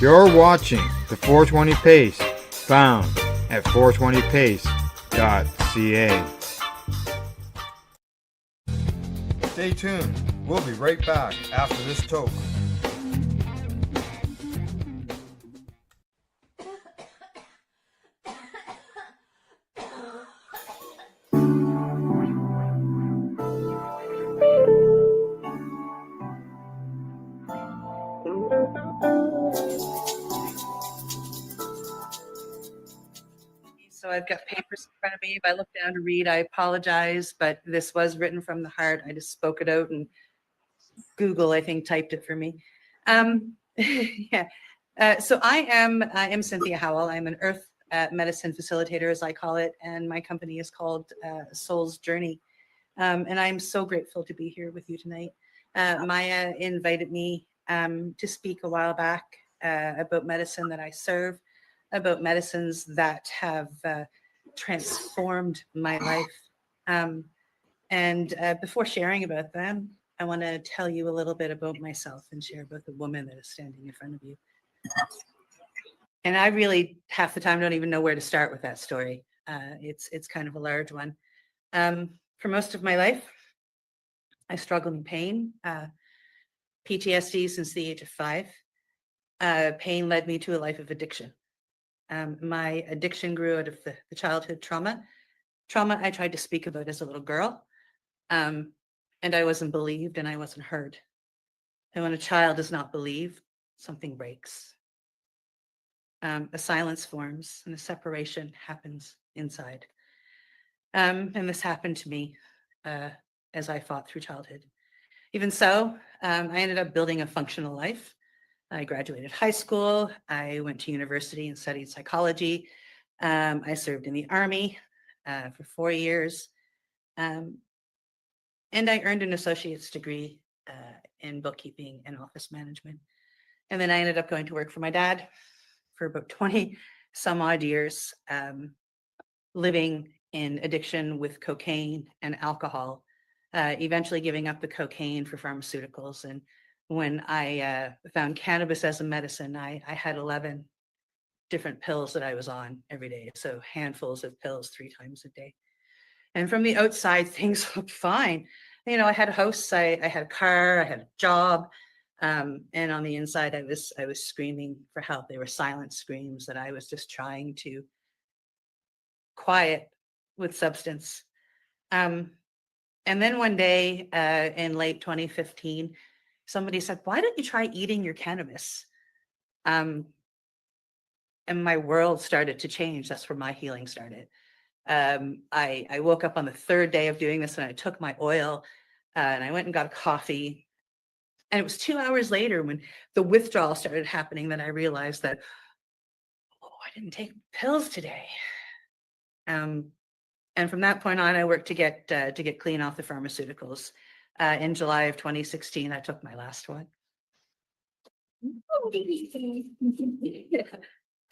You're watching the 420 Pace, found at 420pace.ca. Stay tuned. We'll be right back after this toke. So I've got papers in front of me. If I look down to read, I apologize, but this was written from the heart. I just spoke it out, and Google, I think, typed it for me. Yeah. So I am Cynthia Howell. I'm an earth medicine facilitator, as I call it, and my company is called Soul's Journey. And I'm so grateful to be here with you tonight. Maya invited me to speak a while back about medicine that I serve, about medicines that have transformed my life. And before sharing about them, I want to tell you a little bit about myself and share about the woman that is standing in front of you. And I really, half the time, don't even know where to start with that story. It's kind of a large one. For most of my life, I struggled in pain, PTSD since the age of 5. Pain led me to a life of addiction. My addiction grew out of the childhood trauma I tried to speak about as a little girl. And I wasn't believed and I wasn't heard. And when a child is not believed, something breaks. A silence forms and a separation happens inside. And this happened to me as I fought through childhood. Even so, I ended up building a functional life. I graduated high school. I went to university and studied psychology. I served in the Army for 4 years. And I earned an associate's degree in bookkeeping and office management. And then I ended up going to work for my dad for about 20 some odd years, living in addiction with cocaine and alcohol, eventually giving up the cocaine for pharmaceuticals. And when I found cannabis as a medicine, I had 11 different pills that I was on every day. So handfuls of pills 3 times a day. And from the outside, things looked fine. You know, I had a house, I had a car, I had a job. And on the inside, I was screaming for help. They were silent screams that I was just trying to quiet with substance. And then one day in late 2015, somebody said, "Why don't you try eating your cannabis?" And my world started to change. That's where my healing started. I woke up on the 3rd day of doing this and I took my oil and I went and got a coffee. And it was 2 hours later when the withdrawal started happening that I realized that, oh, I didn't take pills today. And from that point on, I worked to get clean off the pharmaceuticals. In July of 2016, I took my last one.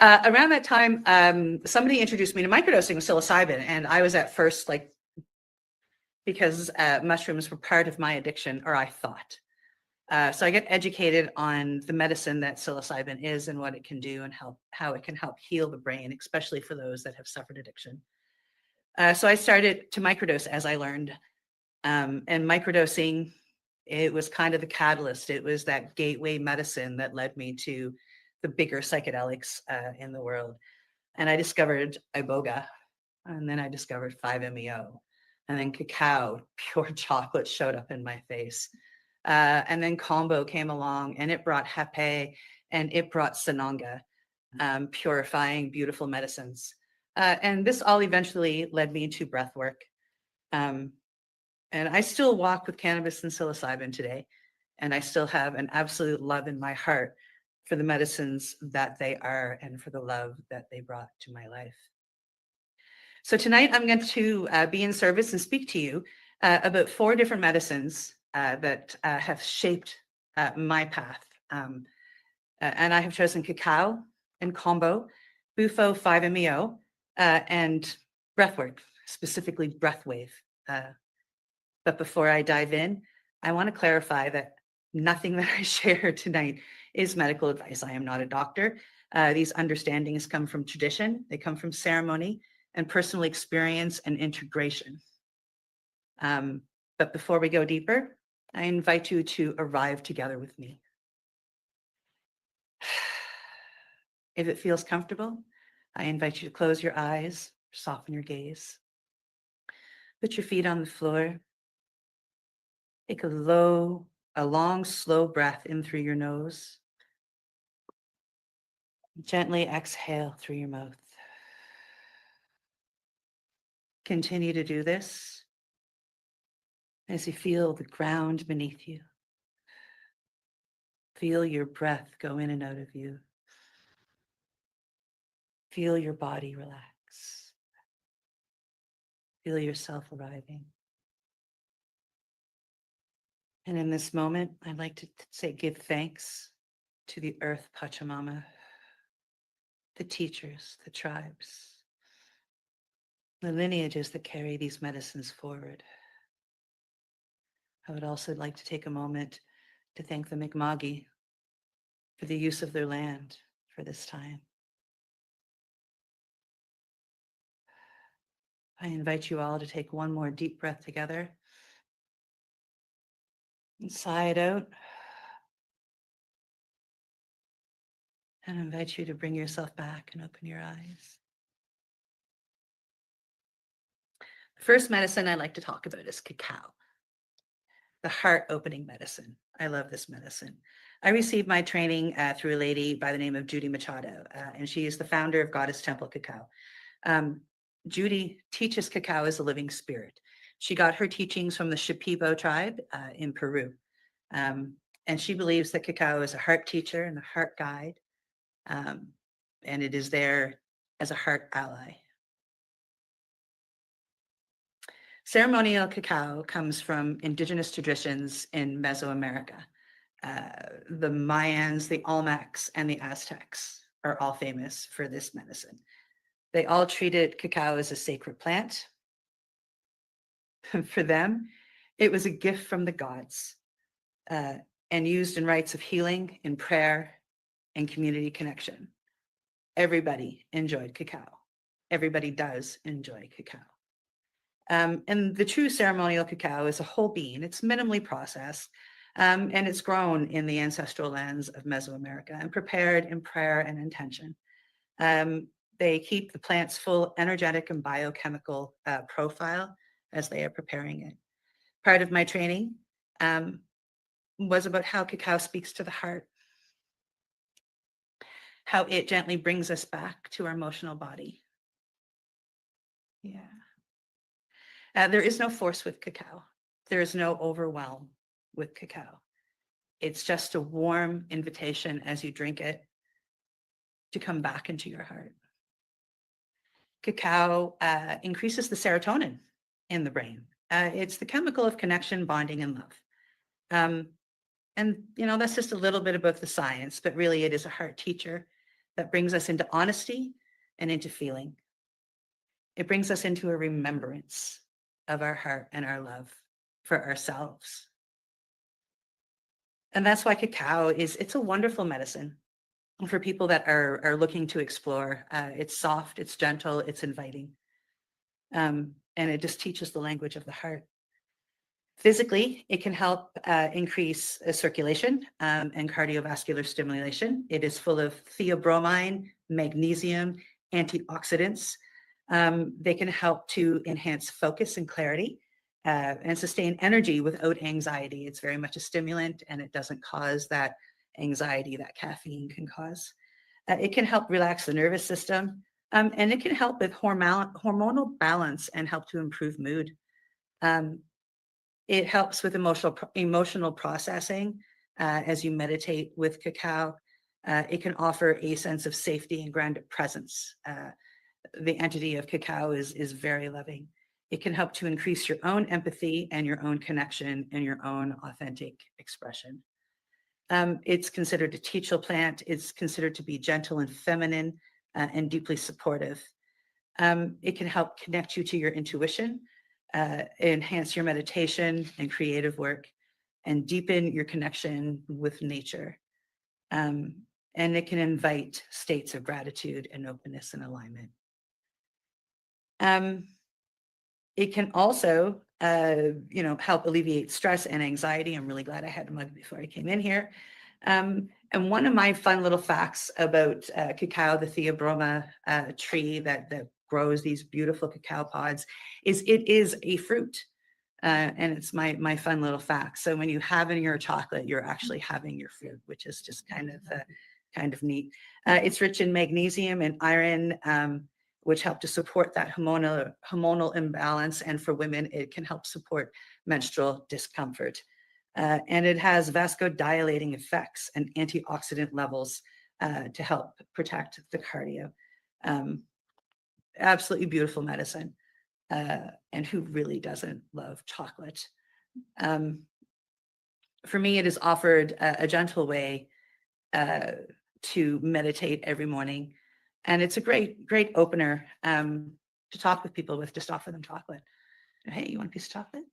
Around that time, somebody introduced me to microdosing with psilocybin, and I was at first like, because mushrooms were part of my addiction, or I thought. So I get educated on the medicine that psilocybin is and what it can do and how it can help heal the brain, especially for those that have suffered addiction. So I started to microdose as I learned. And microdosing, it was kind of the catalyst. It was that gateway medicine that led me to the bigger psychedelics in the world. And I discovered iboga, and then I discovered 5-MeO, and then cacao, pure chocolate showed up in my face. And then combo came along, and it brought hepe, and it brought sananga, purifying, beautiful medicines. And this all eventually led me to breath work. And I still walk with cannabis and psilocybin today, and I still have an absolute love in my heart for the medicines that they are and for the love that they brought to my life. So tonight I'm going to be in service and speak to you about 4 different medicines that have shaped my path. And I have chosen cacao and combo, bufo, 5-MeO, and breathwork, specifically breathwave. But before I dive in, I want to clarify that Nothing that I share tonight is medical advice. I am not a doctor. These understandings come from tradition, they come from ceremony and personal experience and integration. But before we go deeper, I invite you to arrive together with me. If it feels comfortable, I invite you to close your eyes, soften your gaze. Put your feet on the floor. Take a long, slow breath in through your nose. Gently exhale through your mouth. Continue to do this as you feel the ground beneath you. Feel your breath go in and out of you. Feel your body relax. Feel yourself arriving. And in this moment, I'd like to say, give thanks to the earth Pachamama, the teachers, the tribes, the lineages that carry these medicines forward. I would also like to take a moment to thank the Mi'kma'ki for the use of their land for this time. I invite you all to take one more deep breath together. And sigh it out. And I invite you to bring yourself back and open your eyes. The first medicine I'd like to talk about is cacao, the heart opening medicine. I love this medicine. I received my training through a lady by the name of Judy Machado, and she is the founder of Goddess Temple Cacao. Judy teaches cacao as a living spirit. She got her teachings from the Shipibo tribe in Peru. And she believes that cacao is a heart teacher and a heart guide, and it is there as a heart ally. Ceremonial cacao comes from indigenous traditions in Mesoamerica. The Mayans, the Olmecs, and the Aztecs are all famous for this medicine. They all treated cacao as a sacred plant. For them, it was a gift from the gods and used in rites of healing, in prayer, and community connection. Everybody enjoyed cacao. Everybody does enjoy cacao. And the true ceremonial cacao is a whole bean. It's minimally processed, and it's grown in the ancestral lands of Mesoamerica and prepared in prayer and intention. They keep the plant's full energetic and biochemical profile as they are preparing it. Part of my training was about how cacao speaks to the heart, how it gently brings us back to our emotional body. Yeah. There is no force with cacao. There is no overwhelm with cacao. It's just a warm invitation as you drink it to come back into your heart. Cacao increases the serotonin in the brain. It's the chemical of connection, bonding, and love. And, that's just a little bit about the science, but really it is a heart teacher that brings us into honesty and into feeling. It brings us into a remembrance of our heart and our love for ourselves. And that's why cacao it's a wonderful medicine for people that are looking to explore. It's soft, it's gentle, it's inviting. And it just teaches the language of the heart. Physically, it can help increase circulation and cardiovascular stimulation. It is full of theobromine, magnesium, antioxidants. They can help to enhance focus and clarity and sustain energy without anxiety. It's very much a stimulant, and it doesn't cause that anxiety that caffeine can cause. It can help relax the nervous system, and it can help with hormonal balance and help to improve mood. It helps with emotional processing as you meditate with cacao. It can offer a sense of safety and grounded presence. The entity of cacao is very loving. It can help to increase your own empathy and your own connection and your own authentic expression. It's considered a teachable plant. It's considered to be gentle and feminine and deeply supportive. It can help connect you to your intuition, enhance your meditation and creative work. and deepen your connection with nature. And it can invite states of gratitude and openness and alignment. It can also, help alleviate stress and anxiety. I'm really glad I had a mug before I came in here. And one of my fun little facts about cacao, the Theobroma tree that grows these beautiful cacao pods, is it is a fruit. And it's my fun little fact. So when you have in your chocolate, you're actually having your fruit, which is just kind of neat. It's rich in magnesium and iron, which help to support that hormonal imbalance. And for women, it can help support menstrual discomfort. And it has vasodilating effects and antioxidant levels to help protect the cardio. Absolutely beautiful medicine. And who really doesn't love chocolate? For me, it is offered a gentle way to meditate every morning. And it's a great opener to talk with people with, just offer them chocolate. Hey, you want a piece of chocolate?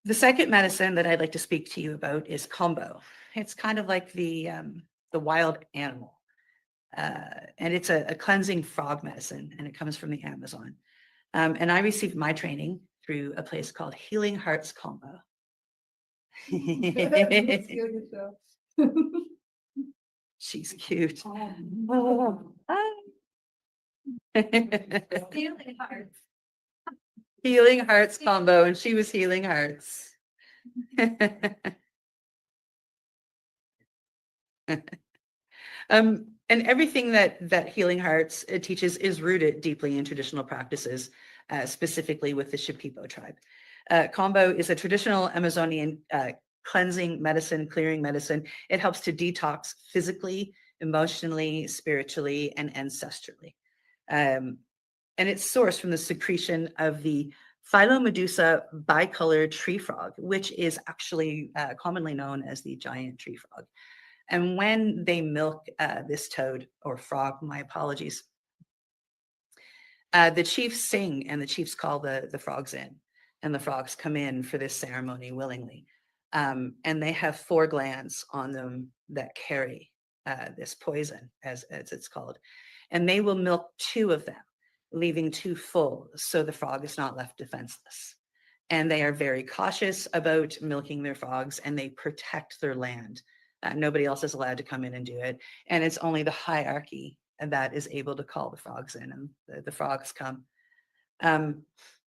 The second medicine that I'd like to speak to you about is combo. It's kind of like the wild animal. And it's a cleansing frog medicine, and it comes from the Amazon. And I received my training through a place called Healing Hearts Combo. She's cute. Oh. Healing Hearts. Healing Hearts Combo, and she was healing hearts. And everything that Healing Hearts teaches is rooted deeply in traditional practices, specifically with the Shipibo tribe. Combo is a traditional Amazonian cleansing medicine, clearing medicine. It helps to detox physically, emotionally, spiritually, and ancestrally. And it's sourced from the secretion of the Phylomedusa bicolored tree frog, which is actually commonly known as the giant tree frog. And when they milk this toad or frog, my apologies, the chiefs sing and the chiefs call the frogs in, and the frogs come in for this ceremony willingly. And they have 4 glands on them that carry this poison, as it's called. And they will milk 2 of them, leaving 2 full, so the frog is not left defenseless. And they are very cautious about milking their frogs, and they protect their land. Nobody else is allowed to come in and do it. And it's only the hierarchy that is able to call the frogs in, and the frogs come.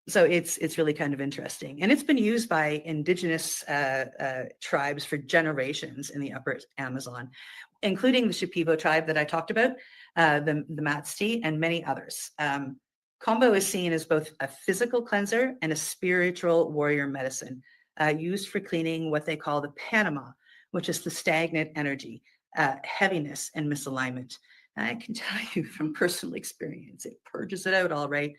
So it's really kind of interesting. And it's been used by indigenous tribes for generations in the upper Amazon, including the Shipibo tribe that I talked about, the Matsti, and many others. Combo is seen as both a physical cleanser and a spiritual warrior medicine, used for cleaning what they call the Panama, which is the stagnant energy, heaviness, and misalignment. I can tell you from personal experience, it purges it out all right.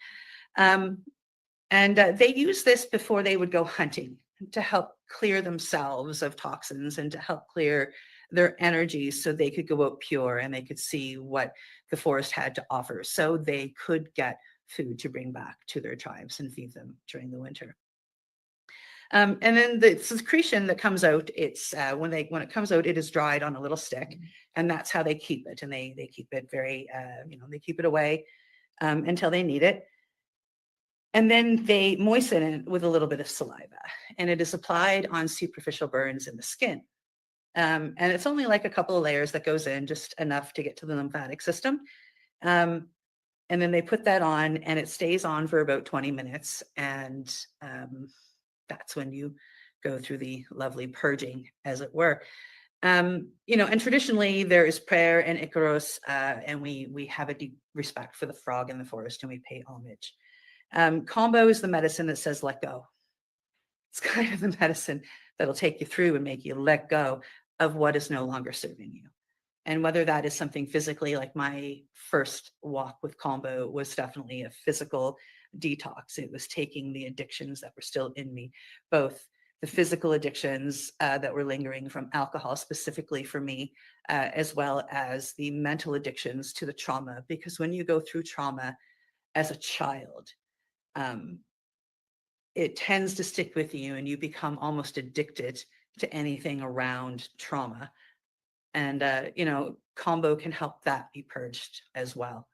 And they use this before they would go hunting to help clear themselves of toxins and to help clear their energies so they could go out pure and they could see what the forest had to offer, so they could get food to bring back to their tribes and feed them during the winter. And then the secretion that comes out, it's when it comes out, it is dried on a little stick, and that's how they keep it. And they keep it very, they keep it away until they need it. And then they moisten it with a little bit of saliva, and it is applied on superficial burns in the skin. And it's only like a couple of layers that goes in, just enough to get to the lymphatic system. And then they put that on, and it stays on for about 20 minutes. And that's when you go through the lovely purging, as it were. And traditionally there is prayer and Icaros, and we have a deep respect for the frog in the forest, and we pay homage. Combo is the medicine that says, let go. It's kind of the medicine that'll take you through and make you let go of what is no longer serving you. And whether that is something physically, like my first walk with Combo was definitely a physical detox. It was taking the addictions that were still in me, both the physical addictions that were lingering from alcohol, specifically for me, as well as the mental addictions to the trauma. Because when you go through trauma as a child, it tends to stick with you and you become almost addicted to anything around trauma. And, combo can help that be purged as well.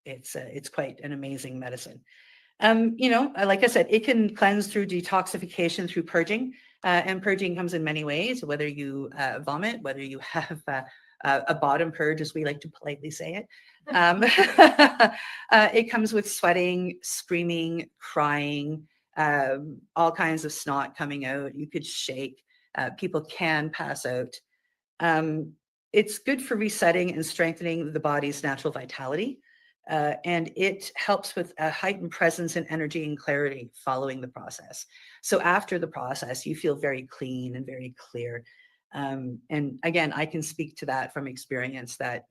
It's quite an amazing medicine. Like I said, it can cleanse through detoxification, through purging. And purging comes in many ways, whether you vomit, whether you have a bottom purge, as we like to politely say it. It comes with sweating, screaming, crying, all kinds of snot coming out. You could shake. People can pass out. It's good for resetting and strengthening the body's natural vitality. And it helps with a heightened presence and energy and clarity following the process. So after the process, you feel very clean and very clear. And again, I can speak to that from experience that,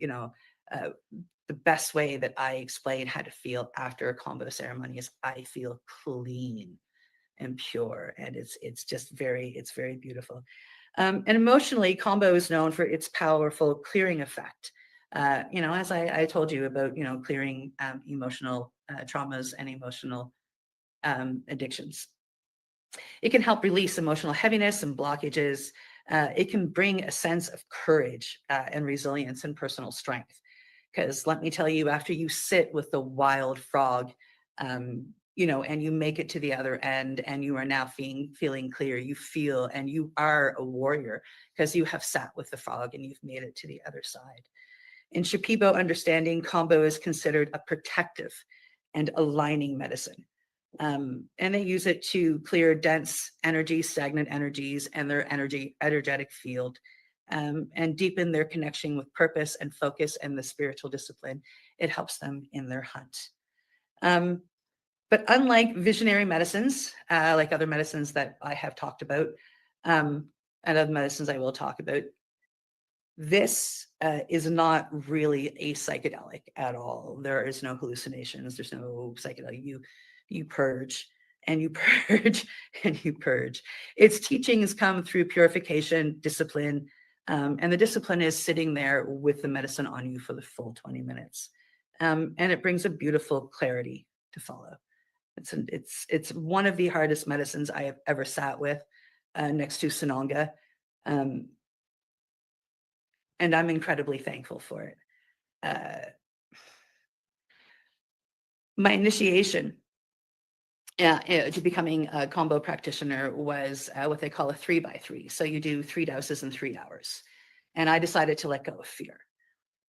the best way that I explain how to feel after a combo ceremony is I feel clean and pure. And it's very beautiful. And emotionally, combo is known for its powerful clearing effect. As I told you about, clearing emotional traumas and emotional addictions. It can help release emotional heaviness and blockages. It can bring a sense of courage and resilience and personal strength. Because let me tell you, after you sit with the wild frog, and you make it to the other end and you are now feeling clear, you feel, and you are a warrior because you have sat with the frog and you've made it to the other side. In Shipibo understanding, combo is considered a protective and aligning medicine. And they use it to clear dense energy, stagnant energies, and their energetic field, and deepen their connection with purpose and focus and the spiritual discipline. It helps them in their hunt. But unlike visionary medicines, like other medicines that I have talked about, and other medicines I will talk about, this is not really a psychedelic at all. There is no hallucinations. There's no psychedelic. You purge and you purge and you purge. Its teachings come through purification, discipline, and the discipline is sitting there with the medicine on you for the full 20 minutes. And it brings a beautiful clarity to follow. It's one of the hardest medicines I have ever sat with, next to Sananga. And I'm incredibly thankful for it. My initiation to becoming a combo practitioner was what they call a 3x3. So you do 3 doses in 3 hours. And I decided to let go of fear.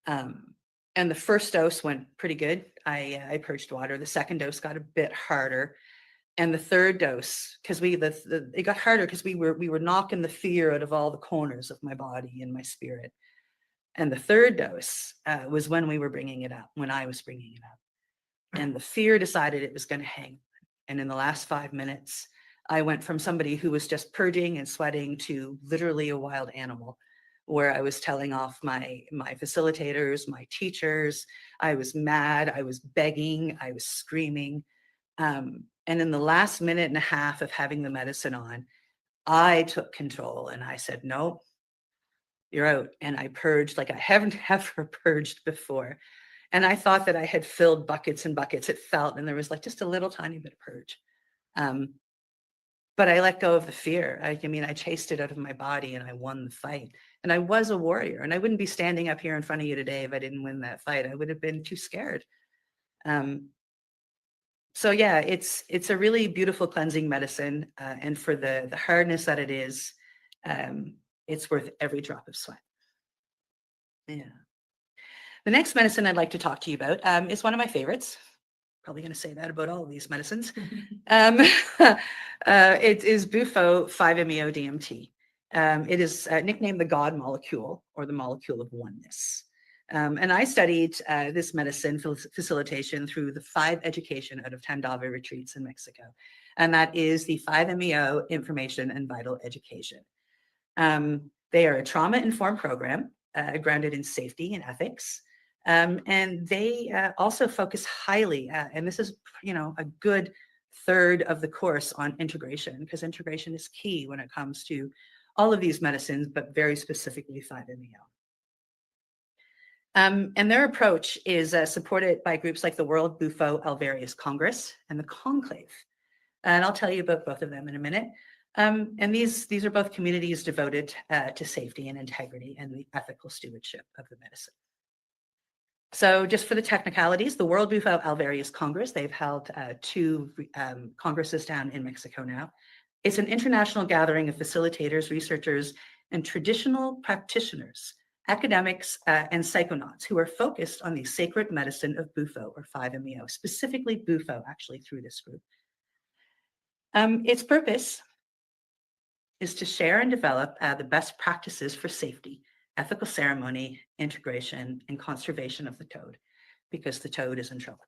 And the first dose went pretty good. I purged water. The second dose got a bit harder. And the third dose, because it got harder because we were knocking the fear out of all the corners of my body and my spirit. And the third dose was when we were bringing it up, when I was bringing it up. And the fear decided it was going to hang. And in the last 5 minutes, I went from somebody who was just purging and sweating to literally a wild animal, where I was telling off my facilitators, my teachers. I was mad. I was begging. I was screaming. And in the last minute and a half of having the medicine on, I took control and I said, no, you're out. And I purged like I haven't ever purged before. And I thought that I had filled buckets and buckets. It felt, and there was like just a little tiny bit of purge. But I let go of the fear. I chased it out of my body and I won the fight. And I was a warrior, and I wouldn't be standing up here in front of you today if I didn't win that fight. I would have been too scared. So yeah, it's a really beautiful cleansing medicine. And for the hardness that it is, it's worth every drop of sweat. Yeah. The next medicine I'd like to talk to you about is one of my favorites. Probably going to say that about all of these medicines. It is Bufo 5-MeO DMT. It is nicknamed the God molecule, or the molecule of oneness. And I studied this medicine facilitation through the 5 education out of Tandava retreats in Mexico. And that is the 5-MeO information and vital education. They are a trauma-informed program grounded in safety and ethics. And they also focus highly, and this is, a good third of the course on integration, because integration is key when it comes to all of these medicines, but very specifically 5-MeO. And their approach is supported by groups like the World Bufo Alvarius Congress and the Conclave. And I'll tell you about both of them in a minute. And these are both communities devoted to safety and integrity and the ethical stewardship of the medicine. So just for the technicalities, the World Bufo Alvarius Congress, they've held two congresses down in Mexico now. It's an international gathering of facilitators, researchers, and traditional practitioners, academics, and psychonauts who are focused on the sacred medicine of Bufo or 5-MeO, specifically Bufo actually through this group. Its purpose is to share and develop the best practices for safety, ethical ceremony, integration, and conservation of the toad, because the toad is in trouble.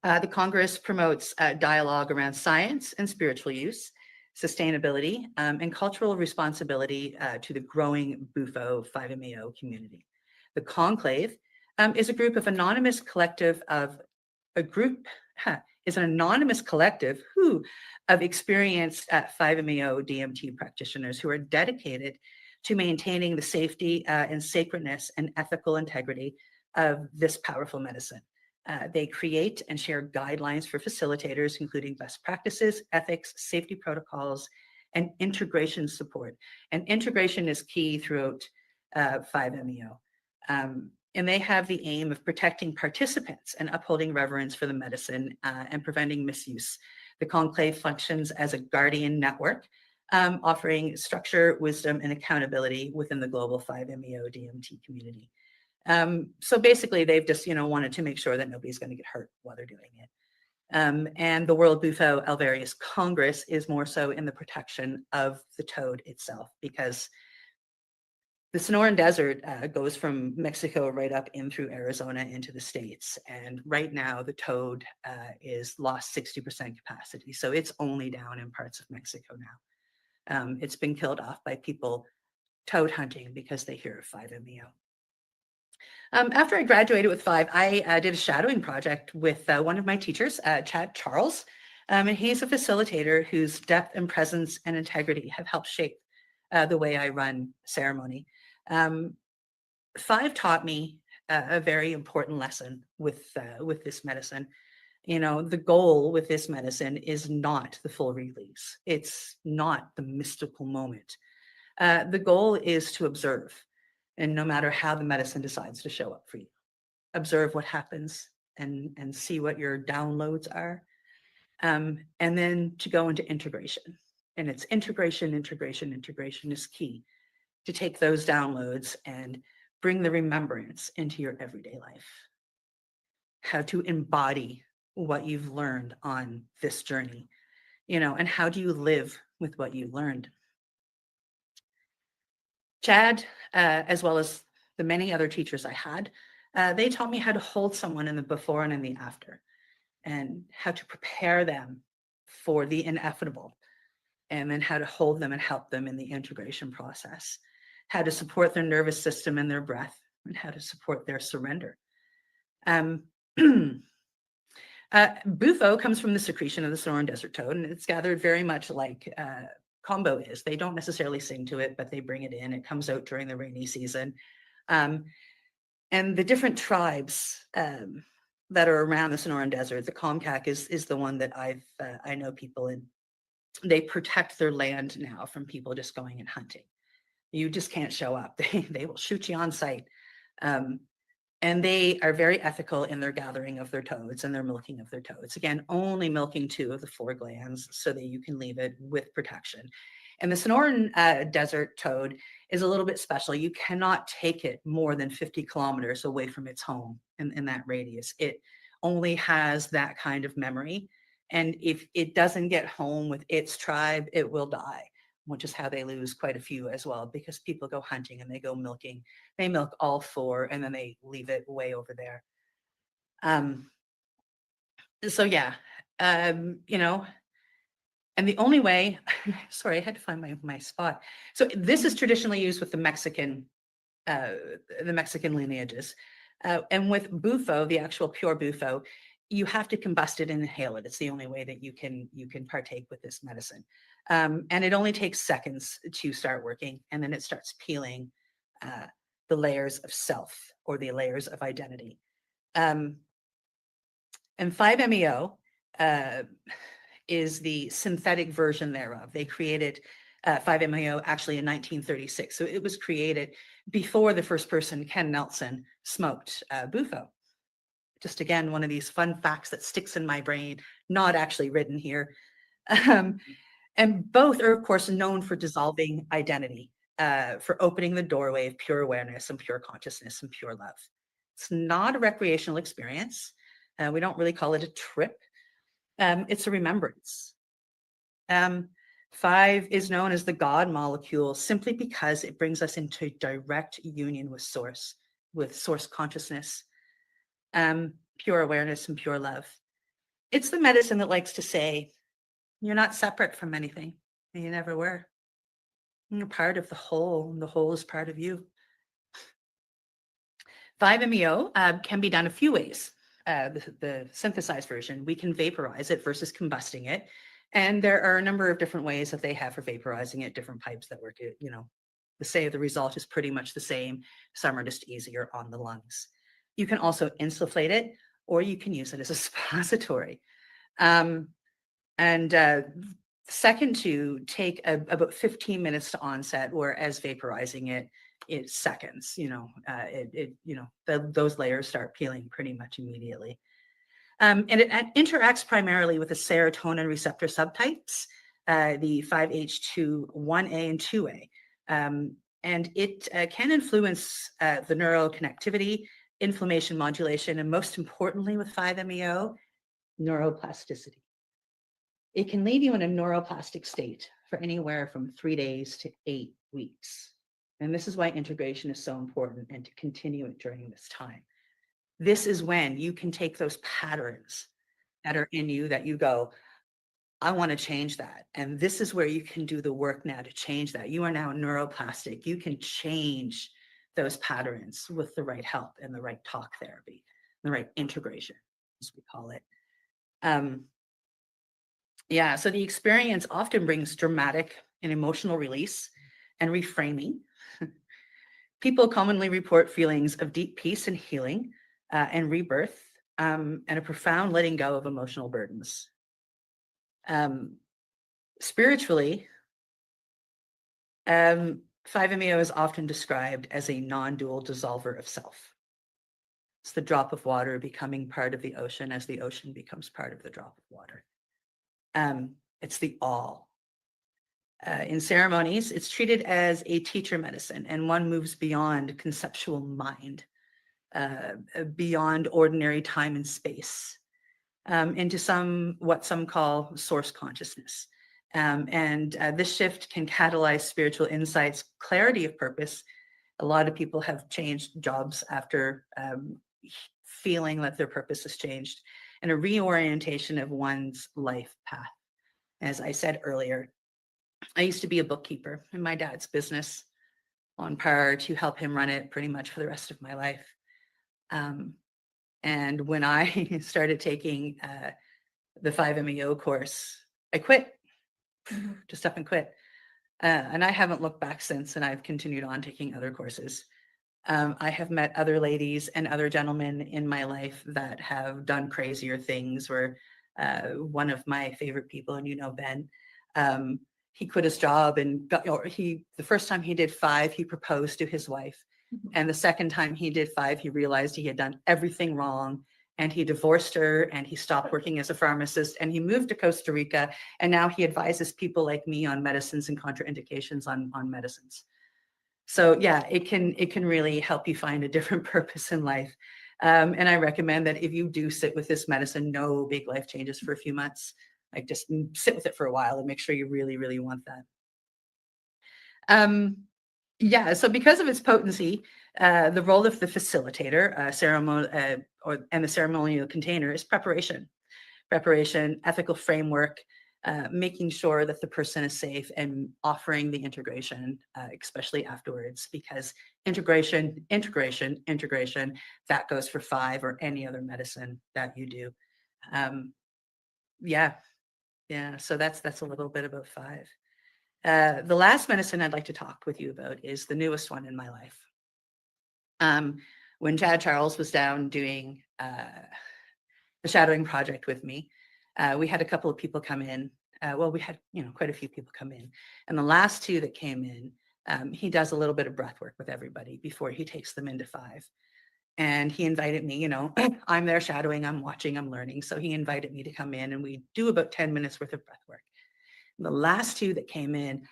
The Congress promotes dialogue around science and spiritual use, sustainability, and cultural responsibility to the growing Bufo 5-MeO community. The Conclave is a group of anonymous collective of of experienced 5-MeO DMT practitioners who are dedicated to maintaining the safety and sacredness and ethical integrity of this powerful medicine. They create and share guidelines for facilitators, including best practices, ethics, safety protocols, and integration support. And integration is key throughout 5-MeO. And they have the aim of protecting participants and upholding reverence for the medicine and preventing misuse. The Conclave functions as a guardian network, offering structure, wisdom, and accountability within the global 5-MeO DMT community. So basically, they've just wanted to make sure that nobody's going to get hurt while they're doing it. And the World Bufo Alvarius Congress is more so in the protection of the toad itself, because the Sonoran Desert goes from Mexico right up in through Arizona into the States. And right now, the toad is lost 60% capacity. So it's only down in parts of Mexico now. It's been killed off by people toad hunting because they hear of 5-MeO. After I graduated with 5, I did a shadowing project with one of my teachers, Chad Charles. And he's a facilitator whose depth and presence and integrity have helped shape the way I run ceremony. 5 taught me a very important lesson with this medicine. The goal with this medicine is not the full release. It's not the mystical moment. The goal is to observe, and no matter how the medicine decides to show up for you, observe what happens and see what your downloads are, and then to go into integration. And it's integration is key to take those downloads and bring the remembrance into your everyday life. How to embody what you've learned on this journey, and how do you live with what you learned? Chad, as well as the many other teachers I had, they taught me how to hold someone in the before and in the after, and how to prepare them for the inevitable, and then how to hold them and help them in the integration process, how to support their nervous system and their breath, and how to support their surrender. Bufo comes from the secretion of the Sonoran Desert toad, and it's gathered very much like combo is. They don't necessarily sing to it, but they bring it in. It comes out during the rainy season. And the different tribes that are around the Sonoran Desert, the Comcac is the one that I know people in. They protect their land now from people just going and hunting. You just can't show up. They will shoot you on sight. And they are very ethical in their gathering of their toads and their milking of their toads. Again, only milking 2 of the 4 glands so that you can leave it with protection. And the Sonoran Desert toad is a little bit special. You cannot take it more than 50 kilometers away from its home in that radius. It only has that kind of memory. And if it doesn't get home with its tribe, it will die, which is how they lose quite a few as well, because people go hunting and they go milking. They milk all 4 and then they leave it way over there. So yeah, and the only way, sorry, I had to find my spot. So this is traditionally used with the Mexican lineages. And with Bufo, the actual pure Bufo, you have to combust it and inhale it. It's the only way that you can partake with this medicine. And it only takes seconds to start working, and then it starts peeling the layers of self or the layers of identity. And 5-MeO is the synthetic version thereof. They created 5-MeO actually in 1936. So it was created before the first person, Ken Nelson, smoked bufo. Just again, one of these fun facts that sticks in my brain, not actually written here. And both are, of course, known for dissolving identity, for opening the doorway of pure awareness and pure consciousness and pure love. It's not a recreational experience. We don't really call it a trip. It's a remembrance. 5 is known as the God molecule simply because it brings us into direct union with source consciousness, pure awareness and pure love. It's the medicine that likes to say, you're not separate from anything, and you never were. You're part of the whole, and the whole is part of you. 5-MeO can be done a few ways. The synthesized version, we can vaporize it versus combusting it. And there are a number of different ways that they have for vaporizing it, different pipes that work, the result is pretty much the same. Some are just easier on the lungs. You can also insufflate it, or you can use it as a suppository. Second to take about 15 minutes to onset, whereas vaporizing it is seconds. Those layers start peeling pretty much immediately. And it interacts primarily with the serotonin receptor subtypes, the 5H2, 1A and 2A. And it can influence the neural connectivity, inflammation modulation, and most importantly with 5-MeO, neuroplasticity. It can leave you in a neuroplastic state for anywhere from 3 days to 8 weeks. And this is why integration is so important, and to continue it during this time. This is when you can take those patterns that are in you that you go, I want to change that. And this is where you can do the work now to change that. You are now neuroplastic. You can change those patterns with the right help and the right talk therapy, the right integration, as we call it. So the experience often brings dramatic and emotional release and reframing. People commonly report feelings of deep peace and healing, and rebirth, and a profound letting go of emotional burdens. Spiritually, 5-MeO is often described as a non-dual dissolver of self. It's the drop of water becoming part of the ocean as the ocean becomes part of the drop of water. It's the all. In ceremonies, it's treated as a teacher medicine, and one moves beyond conceptual mind, beyond ordinary time and space, into what some call source consciousness. This shift can catalyze spiritual insights, clarity of purpose. A lot of people have changed jobs after feeling that their purpose has changed, and a reorientation of one's life path. As I said earlier, I used to be a bookkeeper in my dad's business, on par to help him run it pretty much for the rest of my life. And when I started taking the 5-MeO course, I quit, just up and quit. And I haven't looked back since, and I've continued on taking other courses. I have met other ladies and other gentlemen in my life that have done crazier things. Where one of my favorite people, and Ben, he quit his job and the first time he did 5, he proposed to his wife. And the second time he did 5, he realized he had done everything wrong, and he divorced her, and he stopped working as a pharmacist, and he moved to Costa Rica. And now he advises people like me on medicines and contraindications on medicines. So yeah, it can really help you find a different purpose in life. And I recommend that if you do sit with this medicine, no big life changes for a few months. Like, just sit with it for a while and make sure you really, really want that. So because of its potency, the role of the facilitator, and the ceremonial container is preparation, ethical framework, making sure that the person is safe, and offering the integration, especially afterwards, because integration, that goes for 5 or any other medicine that you do. So that's a little bit about 5. The last medicine I'd like to talk with you about is the newest one in my life. When Chad Charles was down doing the shadowing project with me, We had a couple of people come in. Well, we had, quite a few people come in. And the last two that came in, he does a little bit of breath work with everybody before he takes them into 5. And he invited me, I'm there shadowing, I'm watching, I'm learning. So he invited me to come in and we do about 10 minutes worth of breath work. The last two that came in,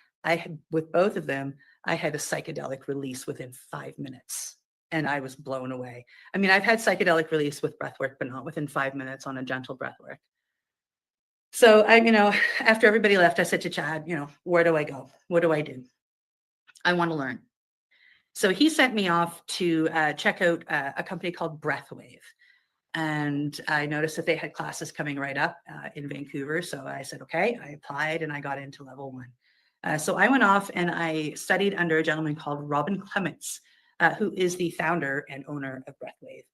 with both of them, I had a psychedelic release within 5 minutes and I was blown away. I mean, I've had psychedelic release with breath work, but not within 5 minutes on a gentle breath work. So after everybody left, I said to Chad, where do I go? What do I do? I want to learn. So he sent me off to check out a company called Breathwave. And I noticed that they had classes coming right up in Vancouver. So I said, okay, I applied and I got into level 1. So I went off and I studied under a gentleman called Robin Clements, who is the founder and owner of Breathwave.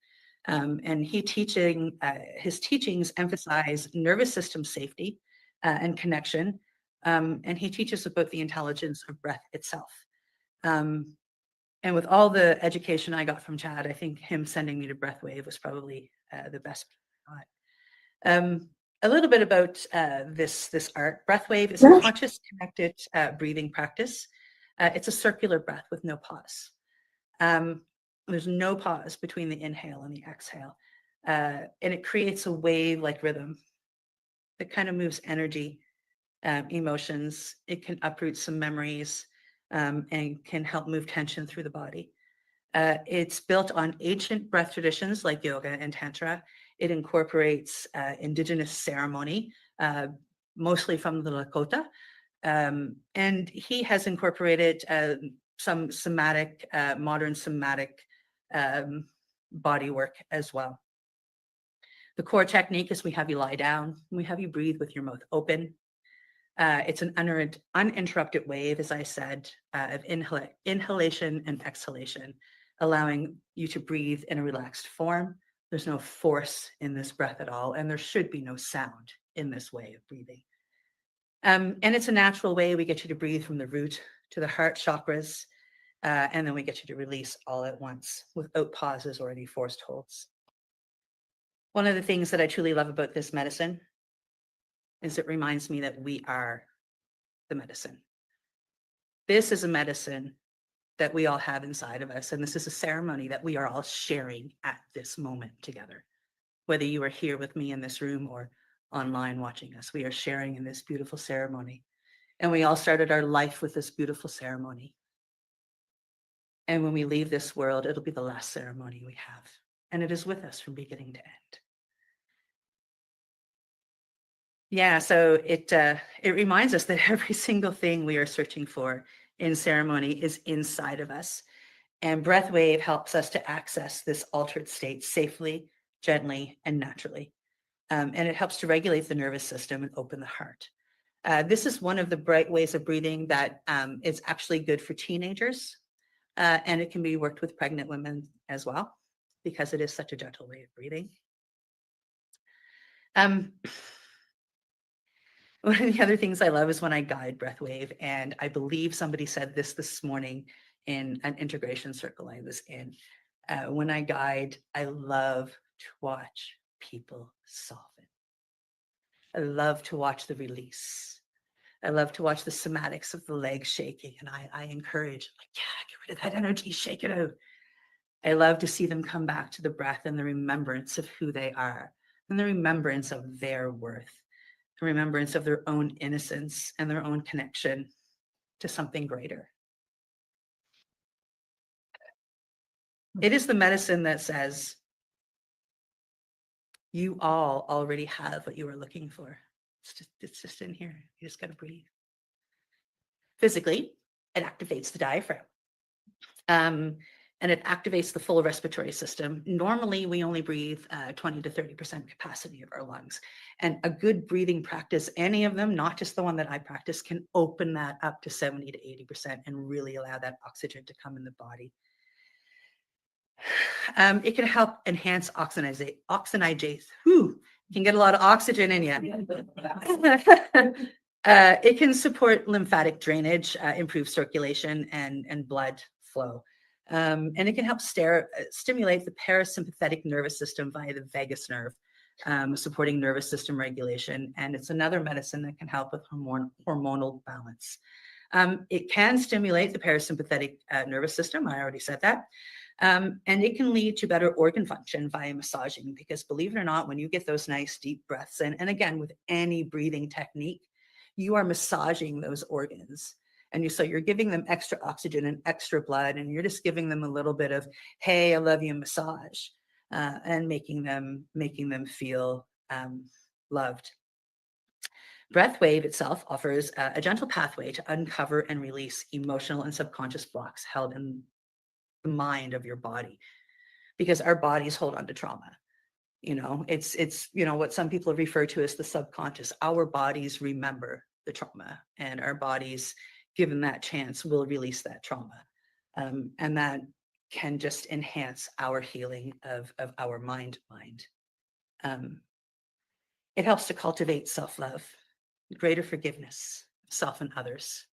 And his teachings emphasize nervous system safety and connection. And he teaches about the intelligence of breath itself. And with all the education I got from Chad, I think him sending me to Breathwave was probably the best. A little bit about this art. Breathwave is a conscious, connected breathing practice. It's a circular breath with no pause. There's no pause between the inhale and the exhale. And it creates a wave-like rhythm that kind of moves energy, emotions. It can uproot some memories and can help move tension through the body. It's built on ancient breath traditions like yoga and tantra. It incorporates indigenous ceremony, mostly from the Lakota. And he has incorporated some somatic, modern somatic body work as well. The core technique is we have you lie down, we have you breathe with your mouth open. It's an uninterrupted wave, as I said, of inhalation and exhalation, allowing you to breathe in a relaxed form. There's no force in this breath at all, and there should be no sound in this way of breathing. And it's a natural way. We get you to breathe from the root to the heart chakras, and then we get you to release all at once without pauses or any forced holds. One of the things that I truly love about this medicine is it reminds me that we are the medicine. This is a medicine that we all have inside of us, and this is a ceremony that we are all sharing at this moment together. Whether you are here with me in this room or online watching us, we are sharing in this beautiful ceremony. And we all started our life with this beautiful ceremony. And when we leave this world, it'll be the last ceremony we have. And it is with us from beginning to end. Yeah, so it reminds us that every single thing we are searching for in ceremony is inside of us. And Breathwave helps us to access this altered state safely, gently, and naturally. And it helps to regulate the nervous system and open the heart. This is one of the bright ways of breathing that is actually good for teenagers. And it can be worked with pregnant women as well, because it is such a gentle way of breathing. One of the other things I love is when I guide Breathwave, and I believe somebody said this morning in an integration circle I was in. When I guide, I love to watch people soften. I love to watch the release. I love to watch the somatics of the legs shaking, and I encourage, yeah, get rid of that energy, shake it out. I love to see them come back to the breath and the remembrance of who they are and the remembrance of their worth. Remembrance of their own innocence and their own connection to something greater. It is the medicine that says, you all already have what you are looking for. It's just in here. You just got to breathe. Physically, it activates the diaphragm. And it activates the full respiratory system. Normally, we only breathe 20 to 30% capacity of our lungs. And a good breathing practice, any of them, not just the one that I practice, can open that up to 70 to 80% and really allow that oxygen to come in the body. It can help enhance oxygenation. You can get a lot of oxygen in you. It can support lymphatic drainage, improve circulation and blood flow. And it can help stimulate the parasympathetic nervous system via the vagus nerve, supporting nervous system regulation. And it's another medicine that can help with hormonal balance. It can stimulate the parasympathetic nervous system. I already said that. And it can lead to better organ function via massaging, because believe it or not, when you get those nice deep breaths in, and again, with any breathing technique, you are massaging those organs. And so you're giving them extra oxygen and extra blood, and you're just giving them a little bit of, hey, I love you massage, and making them feel loved. Breathwave itself offers a gentle pathway to uncover and release emotional and subconscious blocks held in the mind of your body, because our bodies hold on to trauma. It's what some people refer to as the subconscious. Our bodies remember the trauma, and our bodies, given that chance, will release that trauma. And that can just enhance our healing of our mind. It helps to cultivate self-love, greater forgiveness of self and others.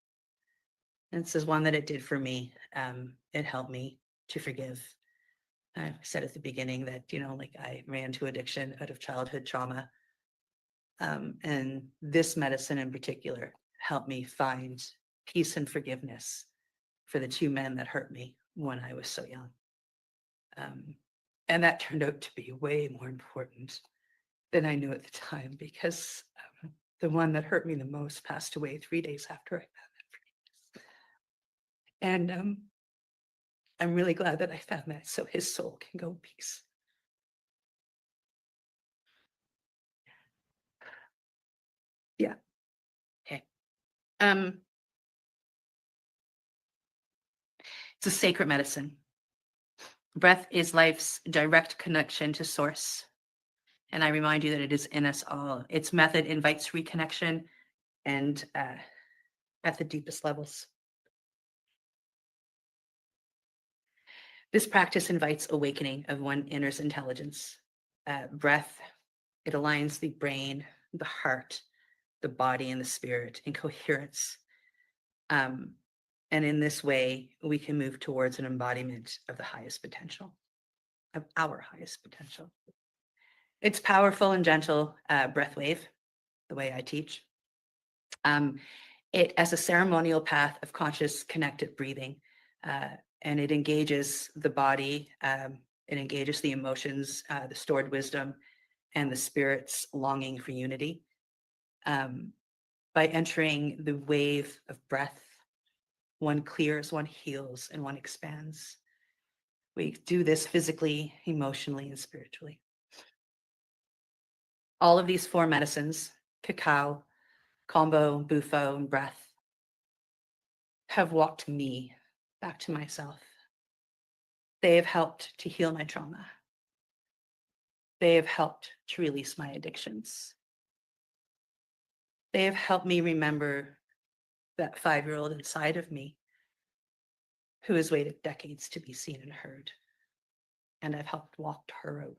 And this is one that it did for me. It helped me to forgive. I said at the beginning that, I ran to addiction out of childhood trauma. And this medicine in particular helped me find peace and forgiveness for the 2 men that hurt me when I was so young. And that turned out to be way more important than I knew at the time, because the one that hurt me the most passed away 3 days after I found that forgiveness. And I'm really glad that I found that, so his soul can go in peace. Yeah. Okay. It's a sacred medicine. Breath is life's direct connection to source. And I remind you that it is in us all. Its method invites reconnection and at the deepest levels. This practice invites awakening of one inner's intelligence. Breath, it aligns the brain, the heart, the body, and the spirit in coherence. And in this way, we can move towards an embodiment of the highest potential, of our highest potential. It's powerful and gentle breath wave, the way I teach. It as a ceremonial path of conscious connected breathing, and it engages the body, it engages the emotions, the stored wisdom, and the spirit's longing for unity. By entering the wave of breath, one clears, one heals, and one expands. We do this physically, emotionally, and spiritually. All of these 4 medicines, cacao, combo, bufo, and breath, have walked me back to myself. They have helped to heal my trauma. They have helped to release my addictions. They have helped me remember that 5-year-old inside of me who has waited decades to be seen and heard. And I've helped walk her out.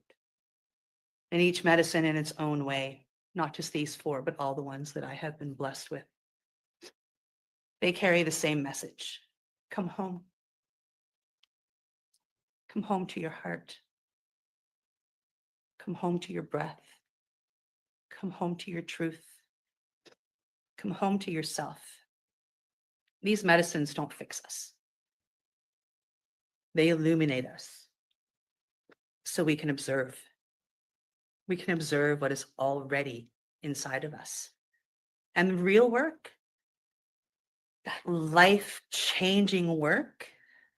And each medicine in its own way, not just these 4, but all the ones that I have been blessed with, they carry the same message. Come home. Come home to your heart. Come home to your breath. Come home to your truth. Come home to yourself. These medicines don't fix us. They illuminate us so we can observe. We can observe what is already inside of us. And the real work, that life-changing work,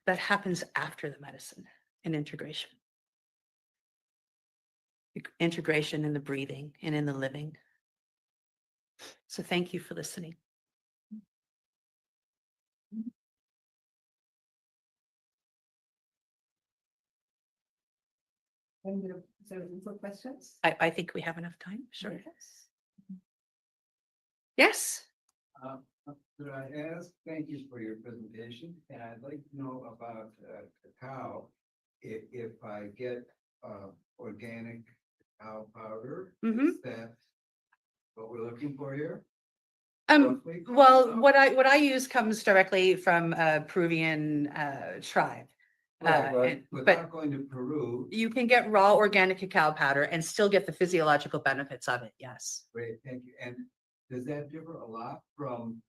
that happens after the medicine and integration. Integration in the breathing and in the living. So thank you for listening. Is there room for questions? I think we have enough time. Sure. Yes. Could I ask, thank you for your presentation, and I'd like to know about cacao. If I get organic cacao powder, is that what we're looking for here? Roughly? Well, what I use comes directly from a Peruvian tribe. Right, but and- but without going to Peru, you can get raw organic cacao powder and still get the physiological benefits of it. Yes. great, thank you. And does that differ a lot from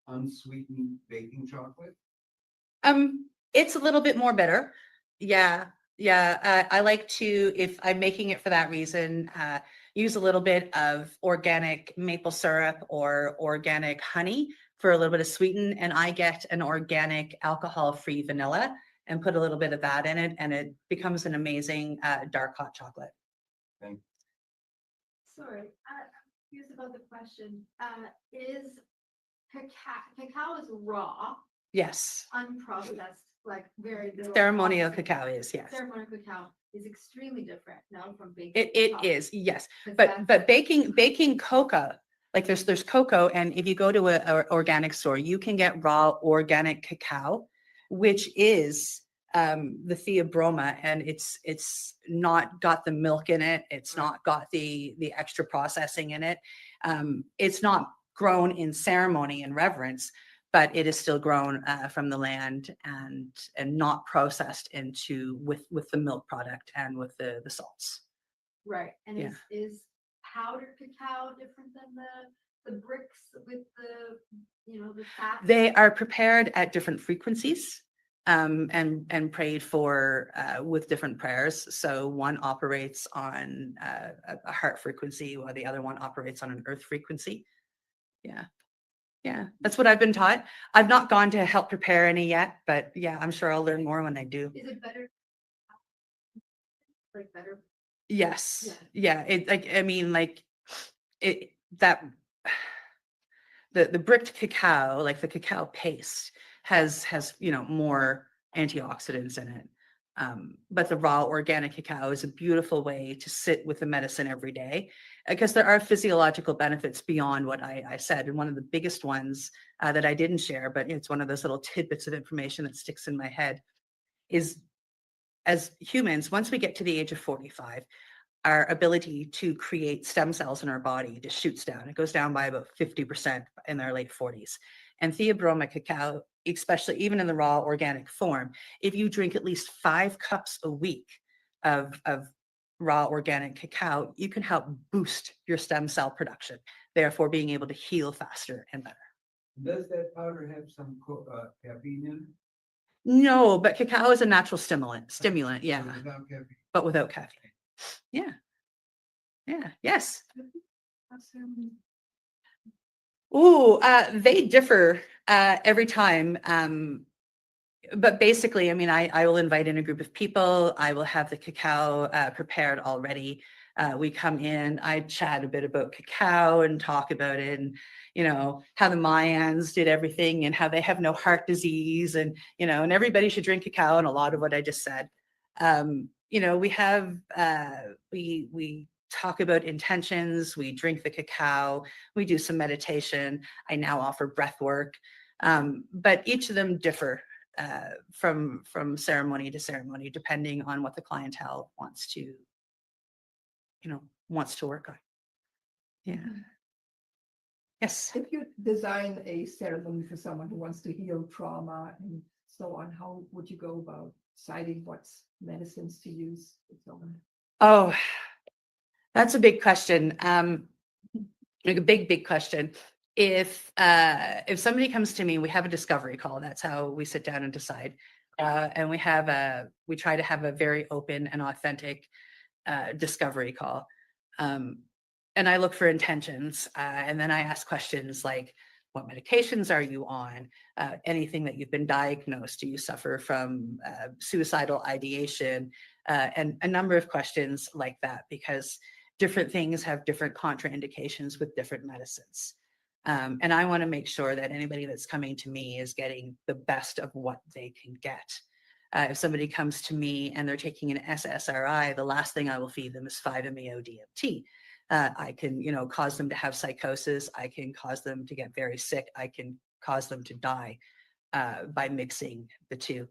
unsweetened baking chocolate? It's a little bit more bitter. Yeah. Yeah. I like to, if I'm making it for that reason, use a little bit of organic maple syrup or organic honey for a little bit of sweeten. And I get an organic alcohol-free vanilla and put a little bit of that in it. And it becomes an amazing dark hot chocolate. Sorry, I'm confused about the question. Is cacao is raw, Yes. unprocessed, like very little. Ceremonial processing. cacao is, yes. Ceremonial cacao is extremely different now from baking. It chocolate. is, yes. 'Cause But that's- baking cocoa, like there's cocoa, and if you go to a organic store, you can get raw organic cacao, which is the theobroma, and it's not got the milk in it. It's not got the extra processing in it. It's not grown in ceremony and reverence, but it is still grown from the land and not processed into with the milk product and with the salts. Right, and Yeah. is powdered cacao different than the bricks with the, the fat? They are prepared at different frequencies and prayed for with different prayers. So one operates on a heart frequency while the other one operates on an earth frequency. Yeah. Yeah, that's what I've been taught. I've not gone to help prepare any yet, but yeah, I'm sure I'll learn more when I do. Is it better? Like better? Yes. Yeah. It like I mean like it that the bricked cacao, like the cacao paste, has more antioxidants in it. But the raw organic cacao is a beautiful way to sit with the medicine every day because there are physiological benefits beyond what I said. And one of the biggest ones that I didn't share, but it's one of those little tidbits of information that sticks in my head, is as humans, once we get to the age of 45, our ability to create stem cells in our body just shoots down. It goes down by about 50% in their late 40s. And theobroma cacao, especially even in the raw organic form, if you drink at least 5 cups a week of raw organic cacao, you can help boost your stem cell production, therefore being able to heal faster and better. Does that powder have some caffeine in it? No, but cacao is a natural stimulant, So yeah, without caffeine? but without caffeine. Yeah. Yeah. Yes. Ooh, they differ every time. But basically, I mean, I will invite in a group of people. I will have the cacao prepared already. We come in, I chat a bit about cacao and talk about it, and how the Mayans did everything and how they have no heart disease, and and everybody should drink cacao, and a lot of what I just said. We have we talk about intentions. We drink the cacao. We do some meditation. I now offer breath work, but each of them differ from ceremony to ceremony, depending on what the clientele wants to work on. Yeah. Yes. If you design a ceremony for someone who wants to heal trauma and so on, how would you go about deciding what medicines to use and so on? Oh, that's a big question. Like a big question. If somebody comes to me, we have a discovery call. That's how we sit down and decide. And we try to have a very open and authentic discovery call. And I look for intentions, and then I ask questions like, what medications are you on? Anything that you've been diagnosed? Do you suffer from suicidal ideation? And a number of questions like that, because different things have different contraindications with different medicines. And I want to make sure that anybody that's coming to me is getting the best of what they can get. If somebody comes to me and they're taking an SSRI, the last thing I will feed them is 5-MeO-DMT. I can, cause them to have psychosis. I can cause them to get very sick. I can cause them to die by mixing the two.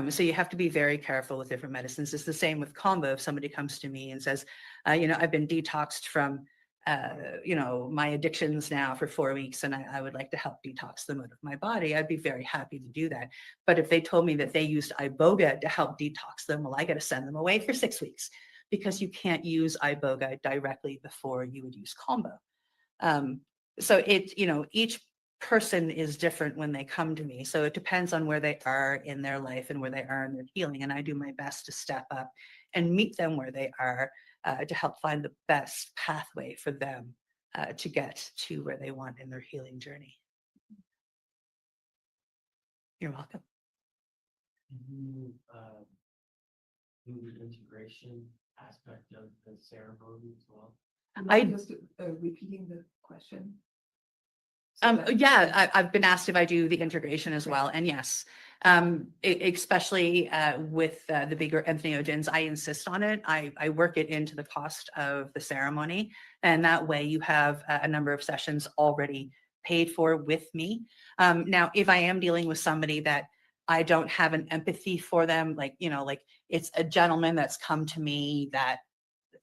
So you have to be very careful with different medicines. It's the same with combo. If somebody comes to me and says, I've been detoxed from my addictions now for 4 weeks and I would like to help detox them out of my body, I'd be very happy to do that. But if they told me that they used iboga to help detox them, well, I got to send them away for 6 weeks because you can't use iboga directly before you would use combo. So each person is different when they come to me. So it depends on where they are in their life and where they are in their healing. And I do my best to step up and meet them where they are to help find the best pathway for them to get to where they want in their healing journey. You're welcome. You do the integration aspect of the ceremony as well? Just repeating the question. I've been asked if I do the integration as well, and yes, especially with the bigger entheogens, I insist on it. I work it into the cost of the ceremony, and that way you have a number of sessions already paid for with me. Now, if I am dealing with somebody that I don't have an empathy for them, like it's a gentleman that's come to me that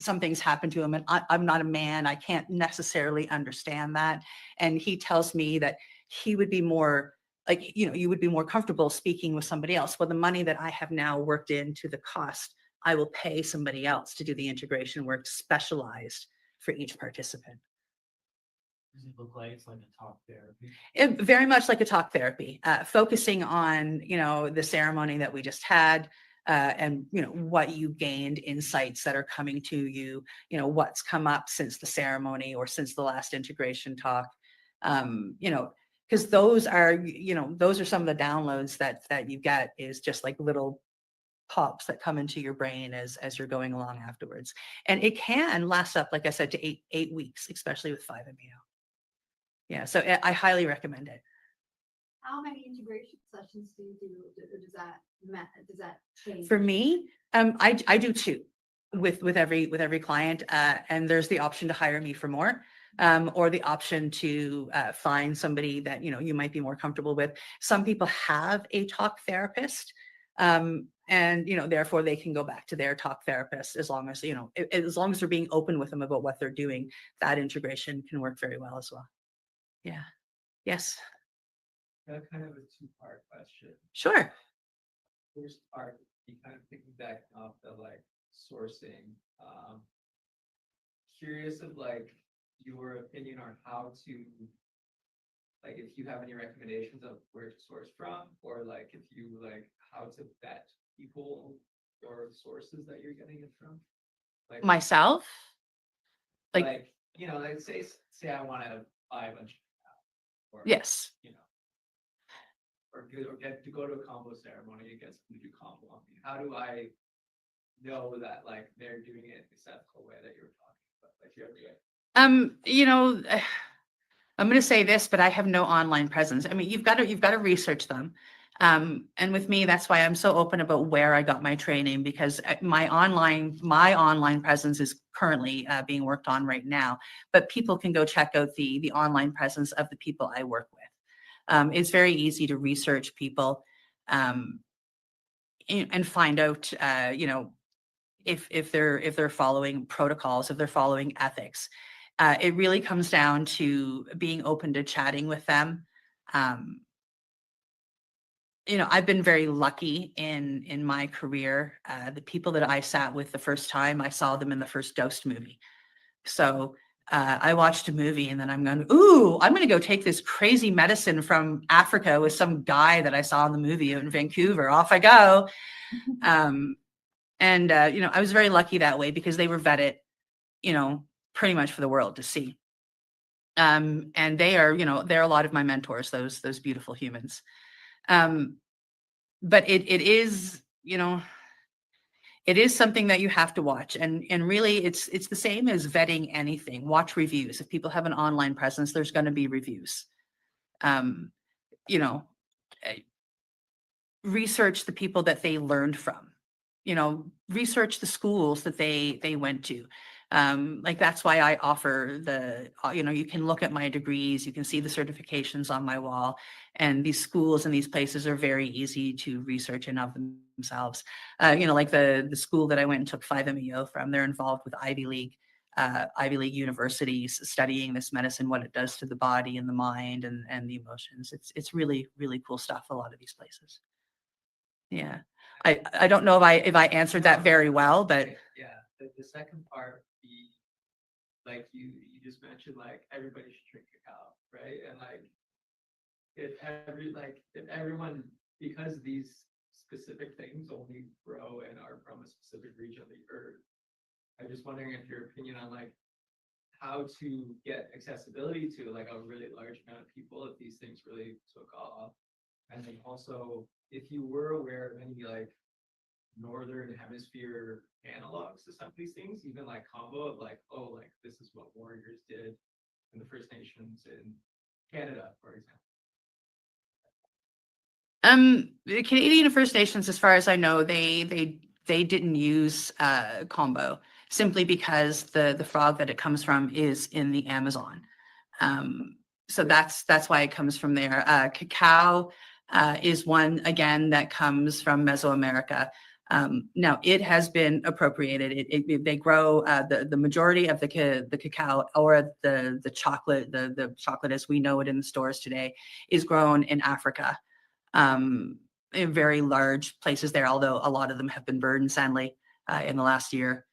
something's happened to him and I'm not a man, I can't necessarily understand that. And he tells me that he would be more you would be more comfortable speaking with somebody else. Well, the money that I have now worked into the cost, I will pay somebody else to do the integration work specialized for each participant. Does it look like it's like a talk therapy? Very much like a talk therapy, focusing on, the ceremony that we just had, and what you gained, insights that are coming to you, what's come up since the ceremony or since the last integration talk, because those are some of the downloads that you get, is just like little pops that come into your brain as you're going along afterwards. And it can last up, like I said, to eight weeks, especially with 5-MeO. Yeah, so I highly recommend it. How many integration sessions do you do? Does that change? For me, I do 2 with every client, and there's the option to hire me for more, or the option to find somebody that you might be more comfortable with. Some people have a talk therapist, and therefore they can go back to their talk therapist as long as as long as they're being open with them about what they're doing. That integration can work very well as well. Yeah. Yes. Got kind of a two-part question. Sure. First part, you kind of piggyback off the sourcing. Curious of your opinion on how to, if you have any recommendations of where to source from, or if you how to vet people or sources that you're getting it from. Myself. Say I want to buy a bunch of or, Yes. Or get to go to a combo ceremony and get some combo on me. How do I know that they're doing it in the ethical way that you're talking about? I'm going to say this, but I have no online presence. I mean, you've got to research them. And with me, that's why I'm so open about where I got my training, because my online presence is currently being worked on right now, but people can go check out the online presence of the people I work with. It's very easy to research people, and find out, if they're following protocols, if they're following ethics. It really comes down to being open to chatting with them. I've been very lucky in my career. The people that I sat with the first time, I saw them in the first Dosed movie. So I watched a movie and then I'm going, ooh, I'm going to go take this crazy medicine from Africa with some guy that I saw in the movie in Vancouver. Off I go. I was very lucky that way because they were vetted, pretty much for the world to see. And they are, they're a lot of my mentors, those beautiful humans. But it is, it is something that you have to watch, and really it's the same as vetting anything. Watch reviews. If people have an online presence, there's going to be reviews. Research the people that they learned from, research the schools that they went to. That's why I offer you can look at my degrees, you can see the certifications on my wall, and these schools and these places are very easy to research and of themselves. The school that I went and took 5-MeO from, they're involved with Ivy League Ivy League universities studying this medicine, what it does to the body and the mind and the emotions. It's really, really cool stuff, a lot of these places. Yeah. I don't know if I answered that very well, but Yeah, the second part, like you just mentioned, like everybody should drink cacao, right? And like if everyone, because these specific things only grow and are from a specific region of the earth, I'm just wondering if your opinion on like how to get accessibility to like a really large amount of people if these things really took off. And then also if you were aware of any like northern hemisphere analogs to some of these things, even like combo of like, oh, like this is what warriors did in the First Nations in Canada, for example. The Canadian First Nations, as far as I know, they didn't use combo simply because the frog that it comes from is in the Amazon. So that's why it comes from there. Cacao is one again that comes from Mesoamerica. Now it has been appropriated. They grow the majority of the cacao or the chocolate, the chocolate as we know it in the stores today, is grown in Africa. In very large places there, although a lot of them have been burned sadly in the last year.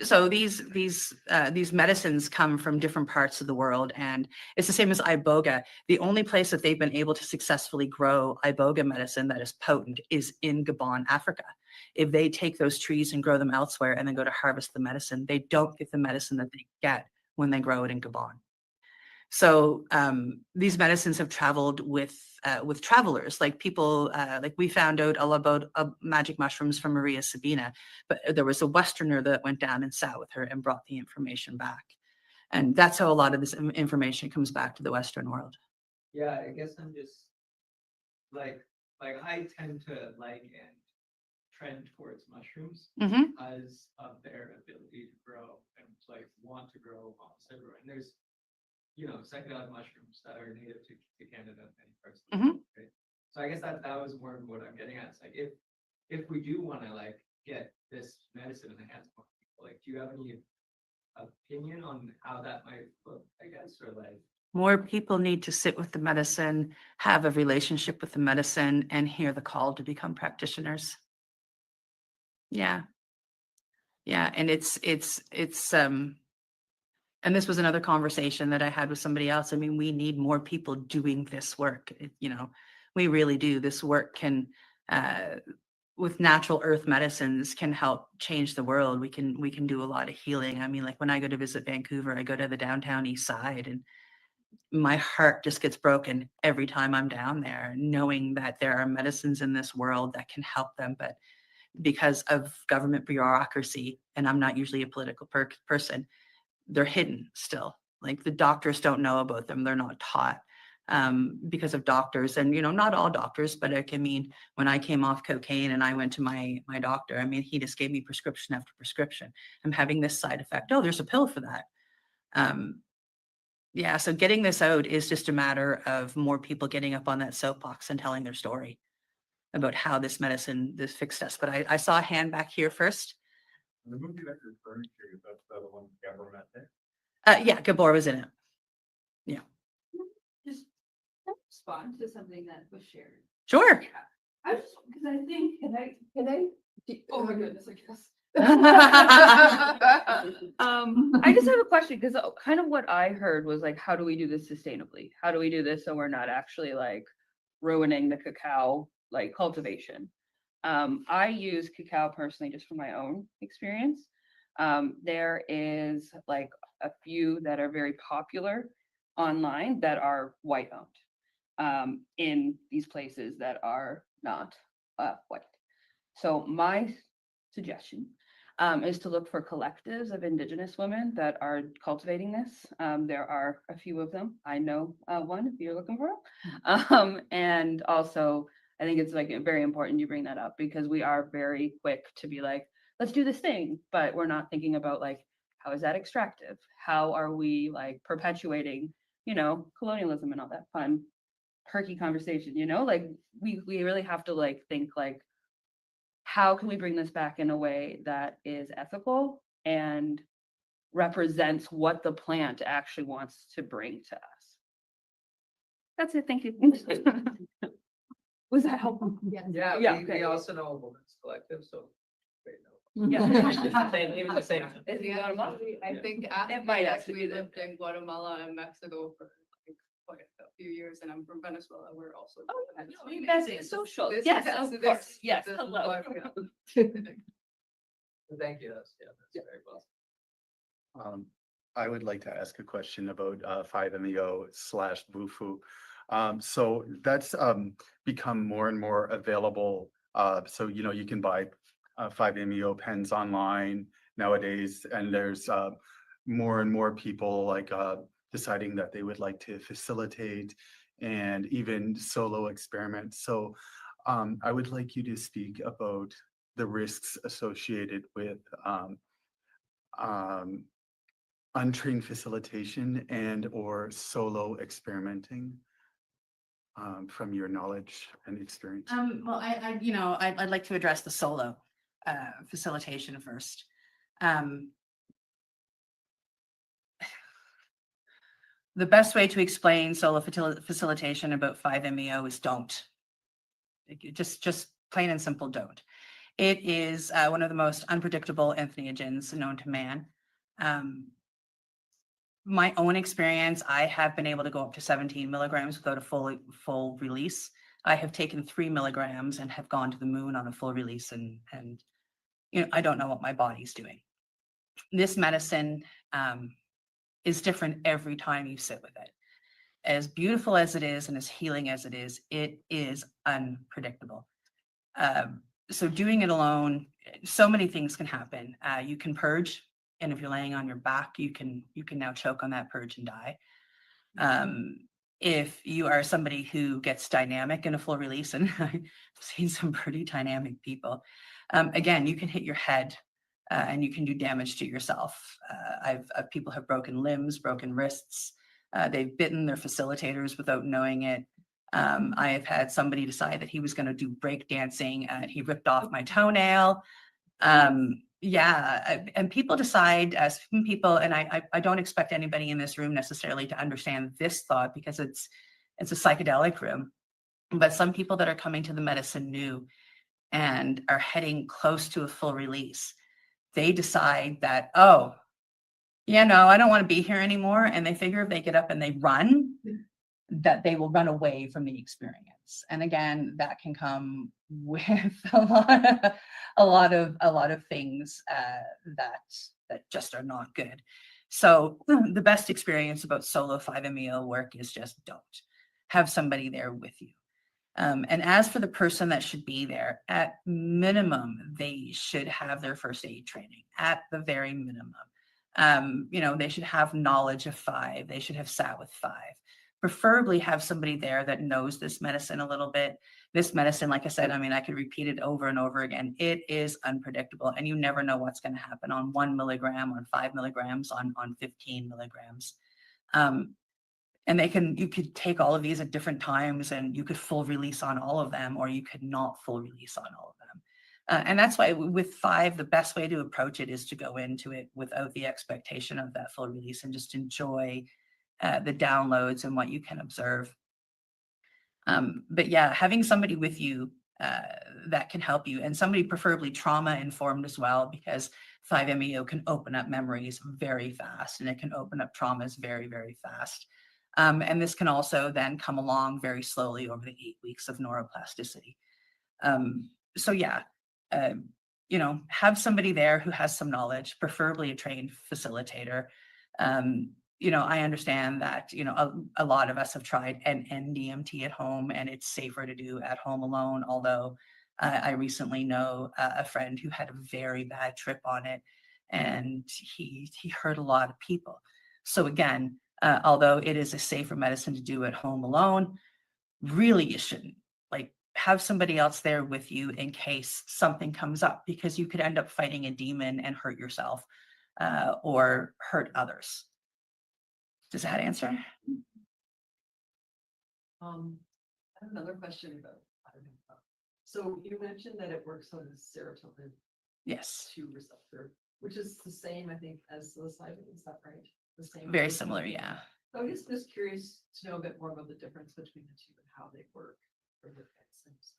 So these medicines come from different parts of the world, and it's the same as iboga. The only place that they've been able to successfully grow iboga medicine that is potent is in Gabon, Africa. If they take those trees and grow them elsewhere and then go to harvest the medicine, they don't get the medicine that they get when they grow it in Gabon. So these medicines have traveled with travelers, like people, like we found out all about magic mushrooms from Maria Sabina, but there was a Westerner that went down and sat with her and brought the information back. And that's how a lot of this information comes back to the Western world. Yeah, I guess I'm just like I tend to like and trend towards mushrooms Mhm. because of their ability to grow and like want to grow almost everywhere. And there's psychedelic mushrooms that are native to Canada and many parts of the world. Right? So I guess that was more of what I'm getting at. It's like if we do want to like get this medicine in the hands of more people, like do you have any opinion on how that might look, I guess, or like More people need to sit with the medicine, have a relationship with the medicine, and hear the call to become practitioners. Yeah. Yeah. And and this was another conversation that I had with somebody else. I mean, we need more people doing this work. We really do. This work can, with natural earth medicines, can help change the world. We can do a lot of healing. I mean, like when I go to visit Vancouver, I go to the downtown east side, and my heart just gets broken every time I'm down there, knowing that there are medicines in this world that can help them, but because of government bureaucracy, and I'm not usually a political person, they're hidden still. Like the doctors don't know about them. They're not taught because of doctors. And, not all doctors, but I mean, when I came off cocaine and I went to my doctor, I mean, he just gave me prescription after prescription. I'm having this side effect. Oh, there's a pill for that. Yeah. So getting this out is just a matter of more people getting up on that soapbox and telling their story about how this medicine, this fixed us. But I saw a hand back here first. The movie that you're referring to, that's the one Gabor met there. Yeah, Gabor was in it. Just respond to something that was shared. Sure. I just, because I think, oh my goodness, I guess. I just have a question because kind of what I heard was like, how do we do this sustainably? How do we do this so we're not actually like ruining the cacao like cultivation? I use cacao personally just from my own experience. There is like a few that are very popular online that are white owned in these places that are not white. So my suggestion is to look for collectives of Indigenous women that are cultivating this. There are a few of them. I know one if you're looking for them. And also, I think it's like very important you bring that up because we are very quick to be like, let's do this thing, but we're not thinking about like, how is that extractive? How are we like perpetuating, colonialism and all that fun, perky conversation, like we really have to like think like, how can we bring this back in a way that is ethical and represents what the plant actually wants to bring to us. That's it, thank you. Was that helpful? Yeah, Yeah, we okay. also know a women's collective, so. great note. Yeah. Even the same. Is he out of money? I think It after might that, actually we be that. lived in Guatemala and Mexico for like quite a few years, and I'm from Venezuela. We're also. Oh, yeah, no, you Venezuelan. guys are social. This- Yes, this- of this- course. Yes, this is hello. why- Thank you, that's very well. I would like to ask a question about 5-MeO/Bufu. So that's become more and more available. So you can buy 5-MeO pens online nowadays, and there's more and more people like deciding that they would like to facilitate and even solo experiment. So I would like you to speak about the risks associated with untrained facilitation and or solo experimenting from your knowledge and experience. Well, I'd like to address the solo facilitation first. The best way to explain solo facilitation about 5-MeO is don't. Just plain and simple don't. It is one of the most unpredictable entheogens known to man. My own experience, I have been able to go up to 17 milligrams without a full release. I have taken 3 milligrams and have gone to the moon on a full release, and I don't know what my body's doing. This medicine is different every time you sit with it. As beautiful as it is and as healing as it is unpredictable. So doing it alone, so many things can happen. You can purge, and if you're laying on your back, you can now choke on that purge and die. If you are somebody who gets dynamic in a full release, and I've seen some pretty dynamic people, again, you can hit your head and you can do damage to yourself. People have broken limbs, broken wrists. They've bitten their facilitators without knowing it. I have had somebody decide that he was going to do break dancing and he ripped off my toenail. And people decide as people, and I don't expect anybody in this room necessarily to understand this thought because it's a psychedelic room. But some people that are coming to the medicine new and are heading close to a full release, they decide that, oh, I don't want to be here anymore. And they figure if they get up and they run, that they will run away from the experience. And again, that can come with a lot of things that just are not good. So the best experience about solo 5-MeO work is just don't have somebody there with you. And as for the person that should be there, at minimum, they should have their first aid training at the very minimum. They should have knowledge of 5. They should have sat with 5. Preferably have somebody there that knows this medicine a little bit. This medicine, like I said, I could repeat it over and over again. It is unpredictable and you never know what's going to happen on 1 milligram, on 5 milligrams, on 15 milligrams. And you could take all of these at different times and you could full release on all of them, or you could not full release on all of them. And that's why with 5, the best way to approach it is to go into it without the expectation of that full release and just enjoy the downloads and what you can observe. But yeah, having somebody with you that can help you, and somebody preferably trauma informed as well, because 5-MeO can open up memories very fast and it can open up traumas very, very fast. And this can also then come along very slowly over the 8 weeks of neuroplasticity. So yeah, have somebody there who has some knowledge, preferably a trained facilitator. I understand that, a lot of us have tried an NDMT at home and it's safer to do at home alone. Although I recently know a friend who had a very bad trip on it and he hurt a lot of people. So again, although it is a safer medicine to do at home alone, really you shouldn't have somebody else there with you in case something comes up, because you could end up fighting a demon and hurt yourself or hurt others. Does that answer? I have another question about. So you mentioned that it works on the serotonin Yes. 2 receptor. which is the same, I think, as psilocybin, is that right? The same. Very similar, yeah. So I'm just curious to know a bit more about the difference between the two and how they work for the medicines.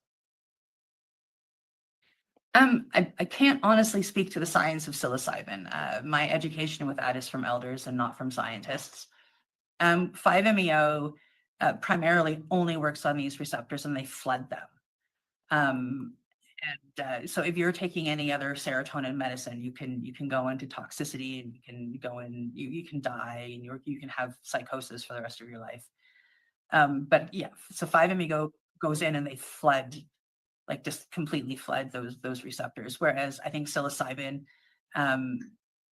I can't honestly speak to the science of psilocybin. My education with that is from elders and not from scientists. 5-MeO primarily only works on these receptors and they flood them. So if you're taking any other serotonin medicine, you can go into toxicity and you can go in, you can die and you can have psychosis for the rest of your life. But yeah, so 5-MeO goes in and they flood, like just completely flood those receptors. Whereas I think psilocybin,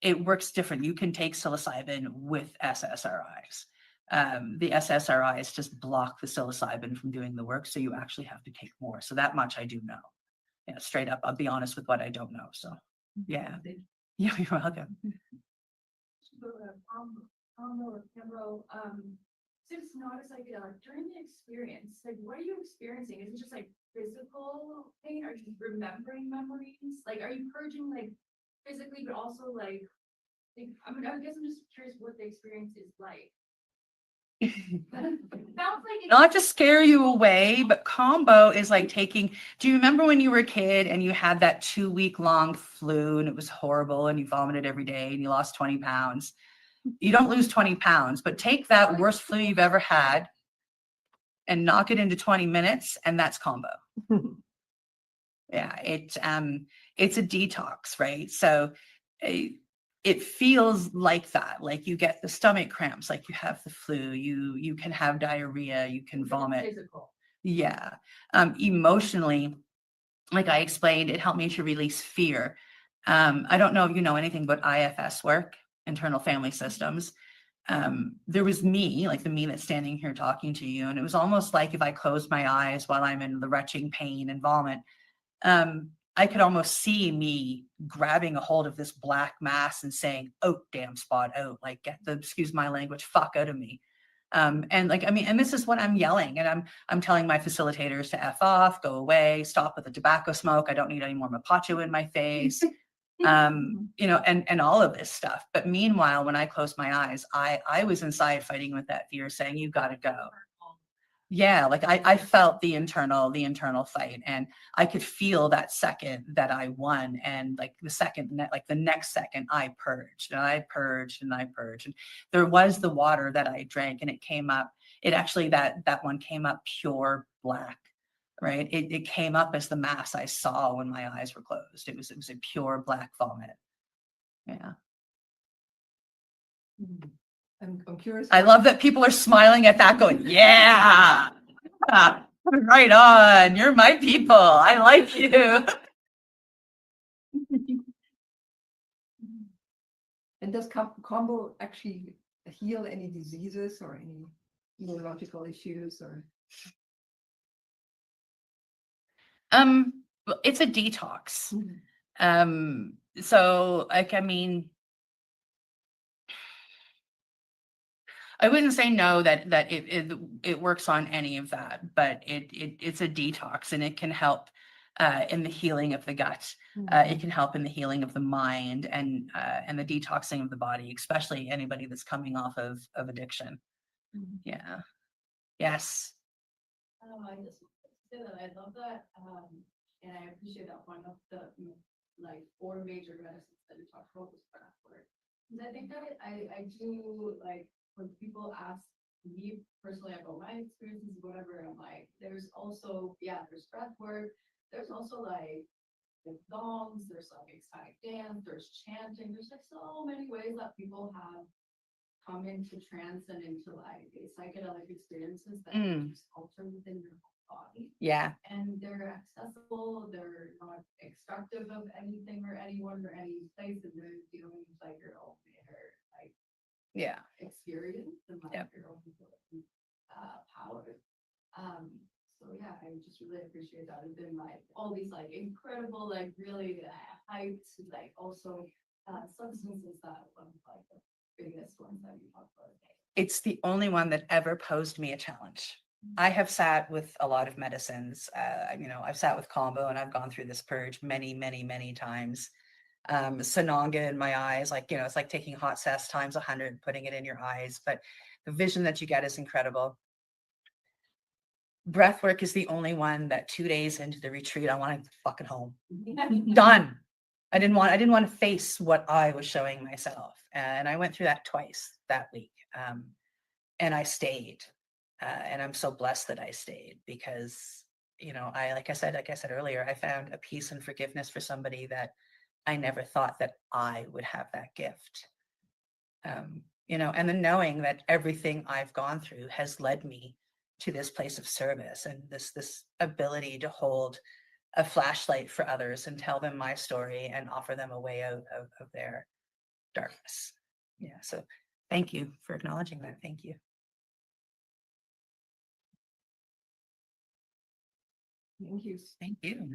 it works different. You can take psilocybin with SSRIs. The SSRIs just block the psilocybin from doing the work, so you actually have to take more. So that much I do know. Yeah, straight up, I'll be honest with what I don't know. So yeah, yeah, you're welcome. Or Kimbo, since it's not a psychedelic, during the experience, like, what are you experiencing? Is it just like physical pain? Are you remembering memories? Like, are you purging like physically, but also like, I mean, I guess I'm just curious what the experience is like. Sounds like it's Not to scare you away, but combo is like taking, do you remember when you were a kid and you had that 2-week long flu and it was horrible and you vomited every day and you lost 20 pounds? You don't lose 20 pounds, but take that worst flu you've ever had and knock it into 20 minutes and that's combo. Yeah, it's a detox, right? So it feels like that, like you get the stomach cramps, like you have the flu, you can have diarrhea, you can vomit. Physical. Yeah. Emotionally, like I explained, it helped me to release fear. I don't know if you know anything about IFS work, internal family systems. There was me, like the me that's standing here talking to you, and it was almost like if I closed my eyes while I'm in the retching pain and vomit, I could almost see me grabbing a hold of this black mass and saying, "Oh, damn spot out, like get the, excuse my language, fuck out of me." And like, I mean, and this is what I'm yelling, and I'm telling my facilitators to F off, go away, stop with the tobacco smoke. I don't need any more mapacho in my face. And all of this stuff. But meanwhile, when I closed my eyes, I was inside fighting with that fear, saying, "You got to go." Yeah, like I felt the internal fight, and I could feel that second that I won, and like the next second I purged and I purged and I purged. And there was the water that I drank, and it came up. It actually that one came up pure black, right? It came up as the mass I saw when my eyes were closed. It was a pure black vomit. Yeah. I'm curious. I love that people are smiling at that going, yeah, right on. You're my people. I like you. And does combo actually heal any diseases or any neurological issues or? Well, it's a detox. So like, I mean, I wouldn't say no that it works on any of that, but it's a detox and it can help in the healing of the gut. It can help in the healing of the mind and the detoxing of the body, especially anybody that's coming off of addiction. Yeah. Yes. I just want to say that I love that, and I appreciate that one of the like 4 major medicines that you talked about was breath work. And I think that I do like when people ask me personally about my experiences, whatever, I'm like, there's also there's breath work, there's also like gongs, there's like ecstatic dance, there's chanting, there's like so many ways that people have come into trance and into like psychedelic experiences that just alter within your body. Yeah. And they're accessible, they're not extractive of anything or anyone or any place, and they're dealing with like your own inner like experience and like your own power. So yeah, I just really appreciate that. It's been like all these like incredible, like really hyped, like also substances that one of like the biggest ones that you talked about. It's the only one that ever posed me a challenge. I have sat with a lot of medicines. I've sat with combo and I've gone through this purge many, many, many times. Sanonga in my eyes, like, it's like taking hot cess times 100 and putting it in your eyes. But the vision that you get is incredible. Breath work is the only one that 2 days into the retreat, I want to fucking home. Done. I didn't want to face what I was showing myself. And I went through that twice that week. And I stayed. And I'm so blessed that I stayed because, like I said earlier, I found a peace and forgiveness for somebody that I never thought that I would have that gift. And then knowing that everything I've gone through has led me to this place of service and this ability to hold a flashlight for others and tell them my story and offer them a way out of their darkness. Yeah. So thank you for acknowledging that. Thank you. Thank you. Thank you.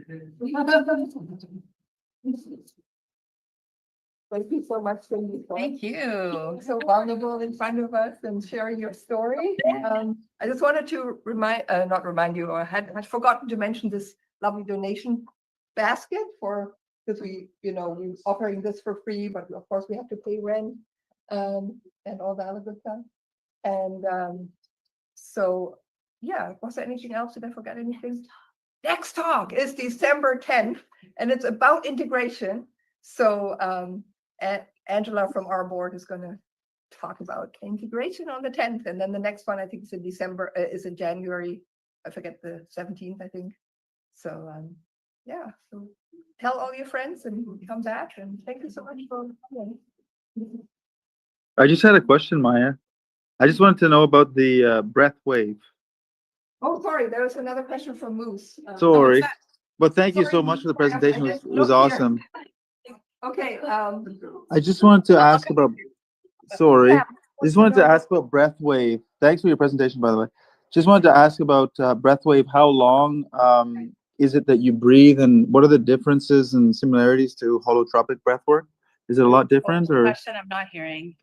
Thank you so much, Cindy. for Thank you. So vulnerable in front of us and sharing your story. I just wanted to not remind you, or I had forgotten to mention this lovely donation basket because we're offering this for free, but of course we have to pay rent and all the other good stuff. And so, yeah, was there anything else? Did I forget anything? Next talk is December 10th, and it's about integration. So Angela from our board is going to talk about integration on the 10th, and then the next one I think is in December, is in January. I forget, the 17th, I think. So yeah, so tell all your friends and come back, and thank you so much for coming. I just had a question, Maya. I just wanted to know about the breath wave. Oh, sorry, there was another question from Moose. Sorry, but thank you Sorry, so much for the Moose, presentation. I It didn't was look here. awesome. Okay. I just wanted to ask about. Sorry, Yeah. I just wanted to ask about breath wave. Thanks for your presentation, by the way. Just wanted to ask about breath wave. How long is it that you breathe, and what are the differences and similarities to holotropic breath work? Is it a lot different, or? Question I'm not hearing.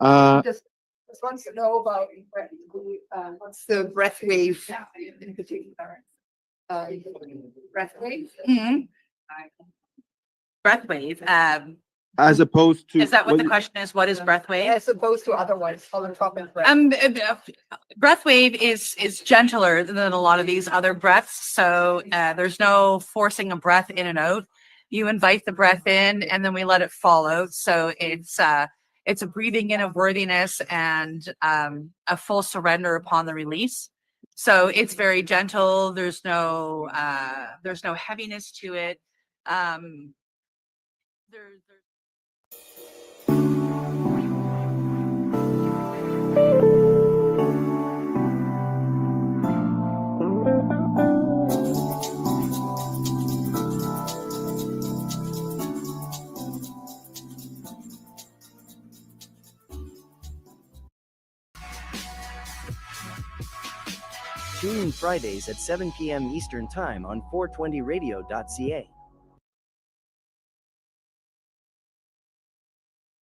Just wants to know about what's the breath wave in particular. Breath wave. Breath wave. As opposed to. Is that what the question is? What is breath wave? As opposed to other ones, holotropic breath. Breath wave is gentler than a lot of these other breaths. So there's no forcing a breath in and out. You invite the breath in, and then we let it fall out. So it's a breathing in of worthiness and a full surrender upon the release. So it's very gentle. There's no heaviness to it. Tune in Fridays at 7 p.m. Eastern Time on 420radio.ca.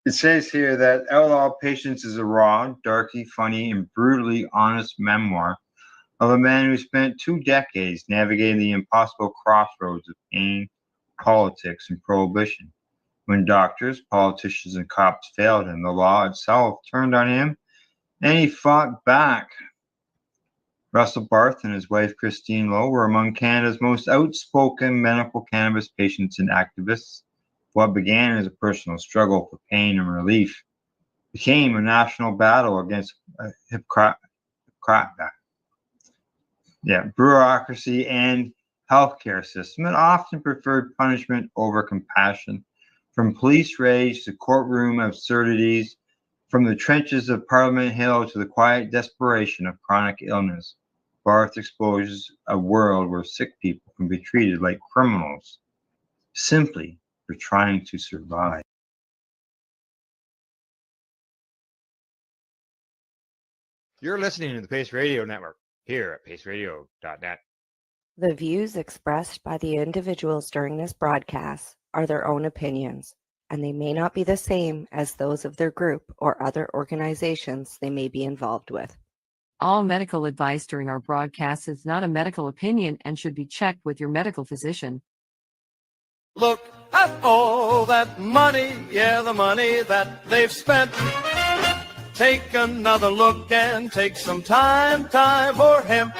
It says here that Outlaw Patience is a raw, darky, funny, and brutally honest memoir of a man who spent 2 decades navigating the impossible crossroads of pain, politics, and prohibition. When doctors, politicians, and cops failed him, the law itself turned on him, and he fought back. Russell Barth and his wife Christine Lowe were among Canada's most outspoken medical cannabis patients and activists. What began as a personal struggle for pain and relief became a national battle against bureaucracy and healthcare system, and often preferred punishment over compassion. From police rage to courtroom absurdities, from the trenches of Parliament Hill to the quiet desperation of chronic illness, Barth exposes a world where sick people can be treated like criminals simply for trying to survive. You're listening to the Pace Radio Network here at paceradio.net. The views expressed by the individuals during this broadcast are their own opinions, and they may not be the same as those of their group or other organizations they may be involved with. All medical advice during our broadcast is not a medical opinion and should be checked with your medical physician. Look at all that money, yeah, the money that they've spent. Take another look and take some time for hemp.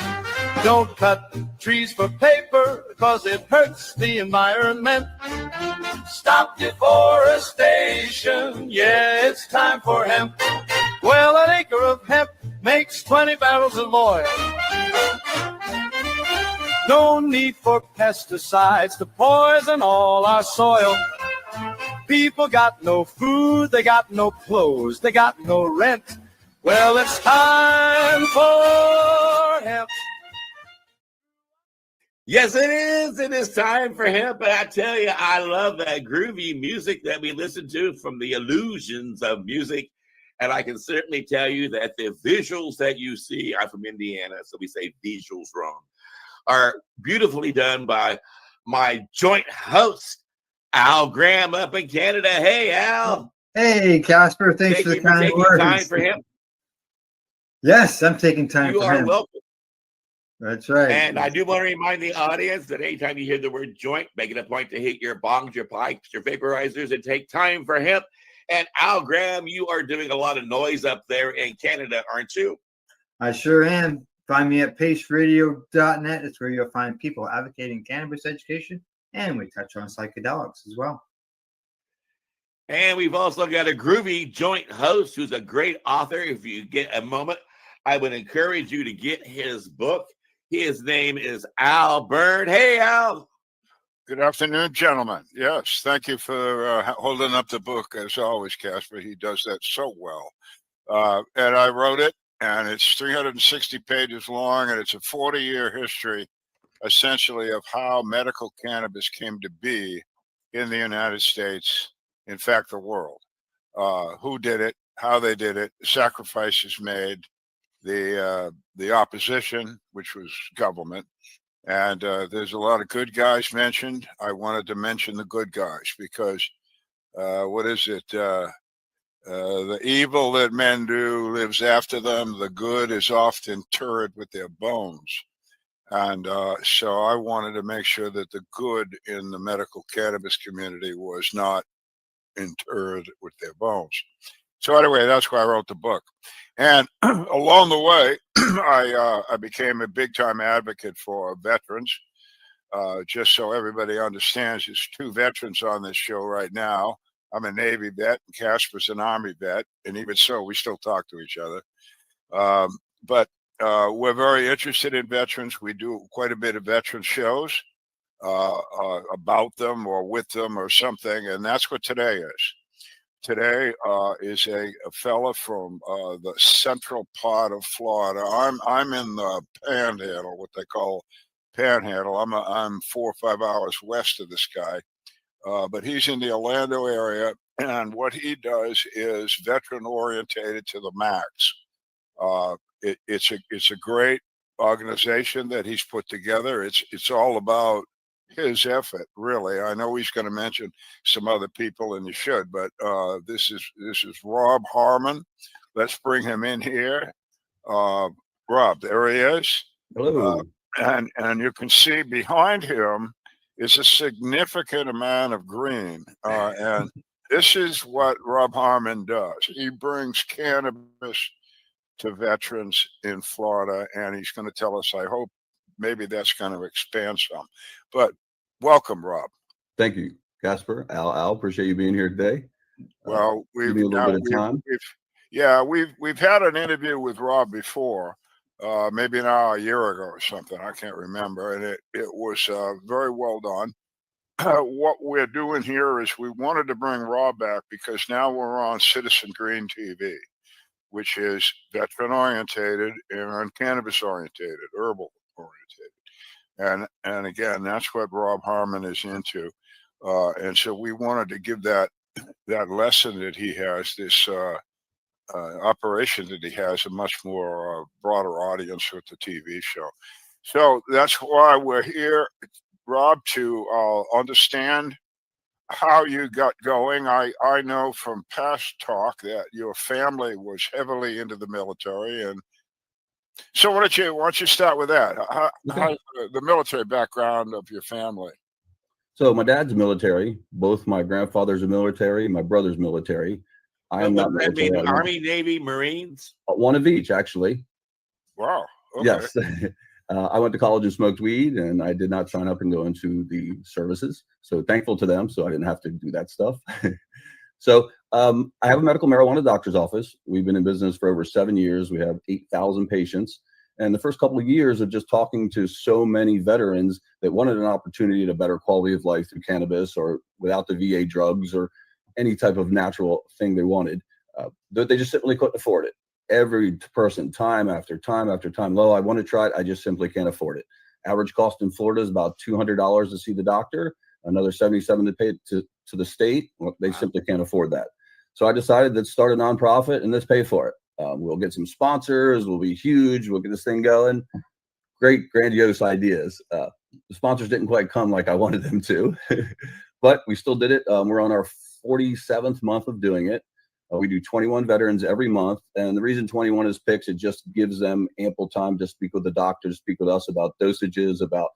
Don't cut trees for paper, cause it hurts the environment. Stop deforestation, yeah, it's time for hemp. Well, an acre of hemp makes 20 barrels of oil. No need for pesticides to poison all our soil. People got no food, they got no clothes, they got no rent. Well, it's time for hemp. Yes, it is. It is time for hemp. And I tell you, I love that groovy music that we listen to from the illusions of music. And I can certainly tell you that the visuals that you see, I'm from Indiana, so we say visuals wrong, are beautifully done by my joint host, Al Graham, up in Canada. Hey, Al. Hey, Casper. Thanks for the kind taking words. time for him. Yes, I'm taking time You for are him. welcome. That's right. And I do want to remind the audience that anytime you hear the word joint, make it a point to hit your bongs, your pipes, your vaporizers, and take time for hemp. And Al Graham, you are doing a lot of noise up there in Canada, aren't you? I sure am. Find me at paceradio.net. It's where you'll find people advocating cannabis education, and we touch on psychedelics as well. And we've also got a groovy joint host who's a great author. If you get a moment, I would encourage you to get his book. His name is Al Byrne. Hey, Al. Good afternoon, gentlemen. Yes, thank you for holding up the book, as always, Casper. He does that so well. And I wrote it, and it's 360 pages long, and it's a 40-year history, essentially, of how medical cannabis came to be in the United States, in fact, the world. Who did it, how they did it, sacrifices made, the opposition, which was government. And there's a lot of good guys mentioned. I wanted to mention the good guys because what is it? The evil that men do lives after them. The good is often interred with their bones. And so I wanted to make sure that the good in the medical cannabis community was not interred with their bones. So anyway, that's why I wrote the book. And along the way, I became a big-time advocate for veterans. Just so everybody understands, there's two veterans on this show right now. I'm a Navy vet, and Casper's an Army vet, and even so, we still talk to each other. But we're very interested in veterans. We do quite a bit of veteran shows about them or with them or something, and that's what today is. Today is a fella from the central part of Florida. I'm in the Panhandle, what they call Panhandle. I'm 4 or 5 hours west of this guy, but he's in the Orlando area, and what he does is veteran orientated to the max. It's a great organization that he's put together. It's all about his effort, really. I know he's going to mention some other people, and he should, but this is Rob Harmon. Let's bring him in here. Rob, there he is. Hello. And you can see behind him is a significant amount of green, and this is what Rob Harmon does. He brings cannabis to veterans in Florida, and he's going to tell us, I hope, maybe that's going to expand some. But welcome, Rob. Thank you, Casper. Al, appreciate you being here today. Well, give me a little bit of time. We've had an interview with Rob before, maybe now a year ago or something. I can't remember, and it was very well done. What we're doing here is we wanted to bring Rob back because now we're on Citizen Green TV, which is veteran orientated and cannabis orientated, herbal orientated. And again, that's what Rob Harmon is into. And so we wanted to give that lesson that he has, this operation that he has, a much more broader audience with the TV show. So that's why we're here, Rob, to understand how you got going. I know from past talk that your family was heavily into the military, and so why don't you start with that? How the military background of your family? So my dad's military. Both my grandfathers are military. My brother's military. I am What not does that military mean? right now. Army, Navy, Marines? One of each, actually. Wow. Okay. Yes. I went to college and smoked weed, and I did not sign up and go into the services. So thankful to them. So I didn't have to do that stuff. So I have a medical marijuana doctor's office. We've been in business for over 7 years. We have 8,000 patients. And the first couple of years of just talking to so many veterans that wanted an opportunity at a better quality of life through cannabis or without the VA drugs or any type of natural thing they wanted, they just simply couldn't afford it. Every person, time after time after time, I want to try it. I just simply can't afford it. Average cost in Florida is about $200 to see the doctor, another $77 to pay to the state. Well, they simply can't afford that. So I decided to start a nonprofit and let's pay for it. We'll get some sponsors. We'll be huge. We'll get this thing going. Great, grandiose ideas. The sponsors didn't quite come like I wanted them to, but we still did it. We're on our 47th month of doing it. We do 21 veterans every month. And the reason 21 is picked, it just gives them ample time to speak with the doctor, to speak with us about dosages, about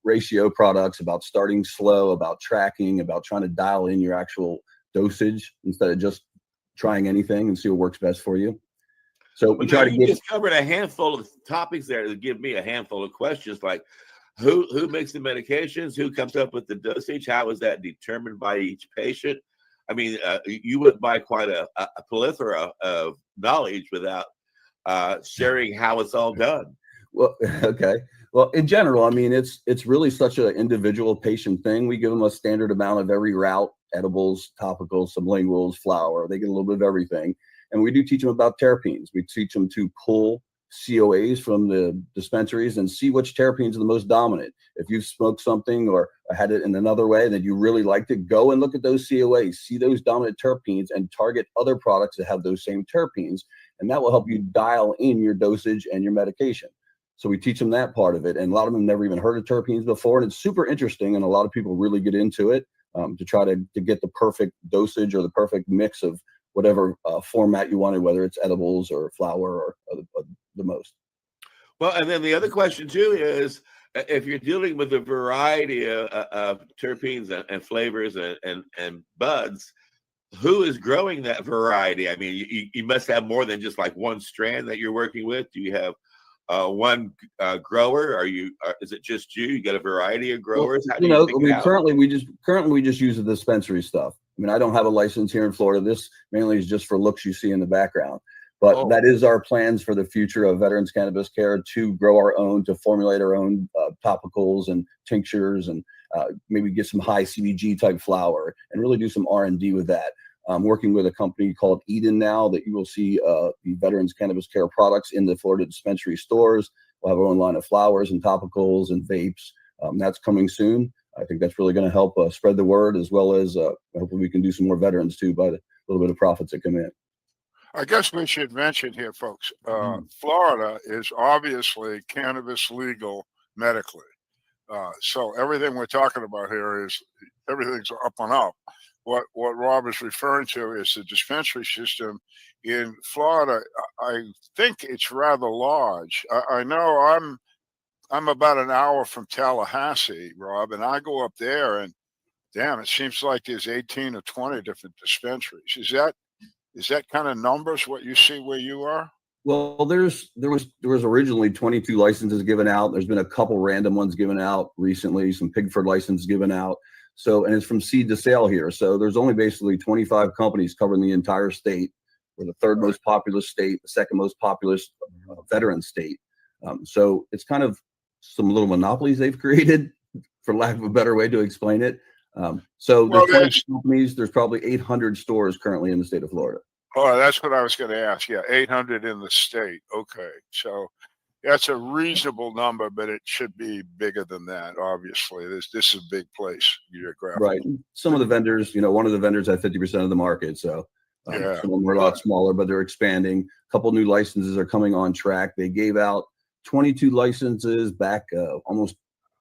ratio products, about starting slow, about tracking, about trying to dial in your actual dosage instead of just trying anything and see what works best for you. So we try to you just covered a handful of topics there to give me a handful of questions, like who makes the medications, who comes up with the dosage, how is that determined by each patient? I mean, you would buy quite a plethora of knowledge without sharing how it's all done. Well, okay. Well, in general, I mean, it's really such an individual patient thing. We give them a standard amount of every route: edibles, topicals, sublinguals, flower. They get a little bit of everything. And we do teach them about terpenes. We teach them to pull COAs from the dispensaries and see which terpenes are the most dominant. If you've smoked something or had it in another way that you really liked it, go and look at those COAs, see those dominant terpenes, and target other products that have those same terpenes. And that will help you dial in your dosage and your medication. So we teach them that part of it. And a lot of them never even heard of terpenes before. And it's super interesting. And a lot of people really get into it to try to get the perfect dosage or the perfect mix of whatever format you wanted, whether it's edibles or flower or the most. Well, and then the other question too is, if you're dealing with a variety of terpenes and flavors and buds, who is growing that variety? I mean, you must have more than just like one strand that you're working with. Do you have one grower? Is it just you? You got a variety of growers? How do you pick it out? Currently we just use the dispensary stuff. I mean, I don't have a license here in Florida. This mainly is just for looks you see in the background. But that is our plans for the future of Veterans Cannabis Care, to grow our own, to formulate our own topicals and tinctures, and maybe get some high CBG type flower and really do some R&D with that. I'm working with a company called Eden now that you will see the Veterans Cannabis Care products in the Florida dispensary stores. We'll have our own line of flowers and topicals and vapes. That's coming soon. I think that's really going to help spread the word, as well as hopefully we can do some more veterans too by the little bit of profits that come in. I guess we should mention here, folks, Florida is obviously cannabis legal medically. So everything we're talking about here is everything's up and up. What Rob is referring to is the dispensary system in Florida. I think it's rather large. I know I'm about an hour from Tallahassee, Rob, and I go up there and damn, it seems like there's 18 or 20 different dispensaries. Is that kind of numbers what you see where you are? Well, there was originally 22 licenses given out. There's been a couple random ones given out recently, some Pigford licenses given out. So, and it's from seed to sale here. So there's only basically 25 companies covering the entire state. We're the third most populous state, the second most populous veteran state. So it's kind of some little monopolies they've created, for lack of a better way to explain it. So there's 20 companies, there's probably 800 stores currently in the state of Florida. Oh, that's what I was going to ask. Yeah, 800 in the state. Okay, so that's a reasonable number, but it should be bigger than that. Obviously, this is a big place geographically. Right. Some of the vendors, one of the vendors had 50% of the market. So some of them are a lot smaller, but they're expanding. A couple new licenses are coming on track. They gave out 22 licenses back almost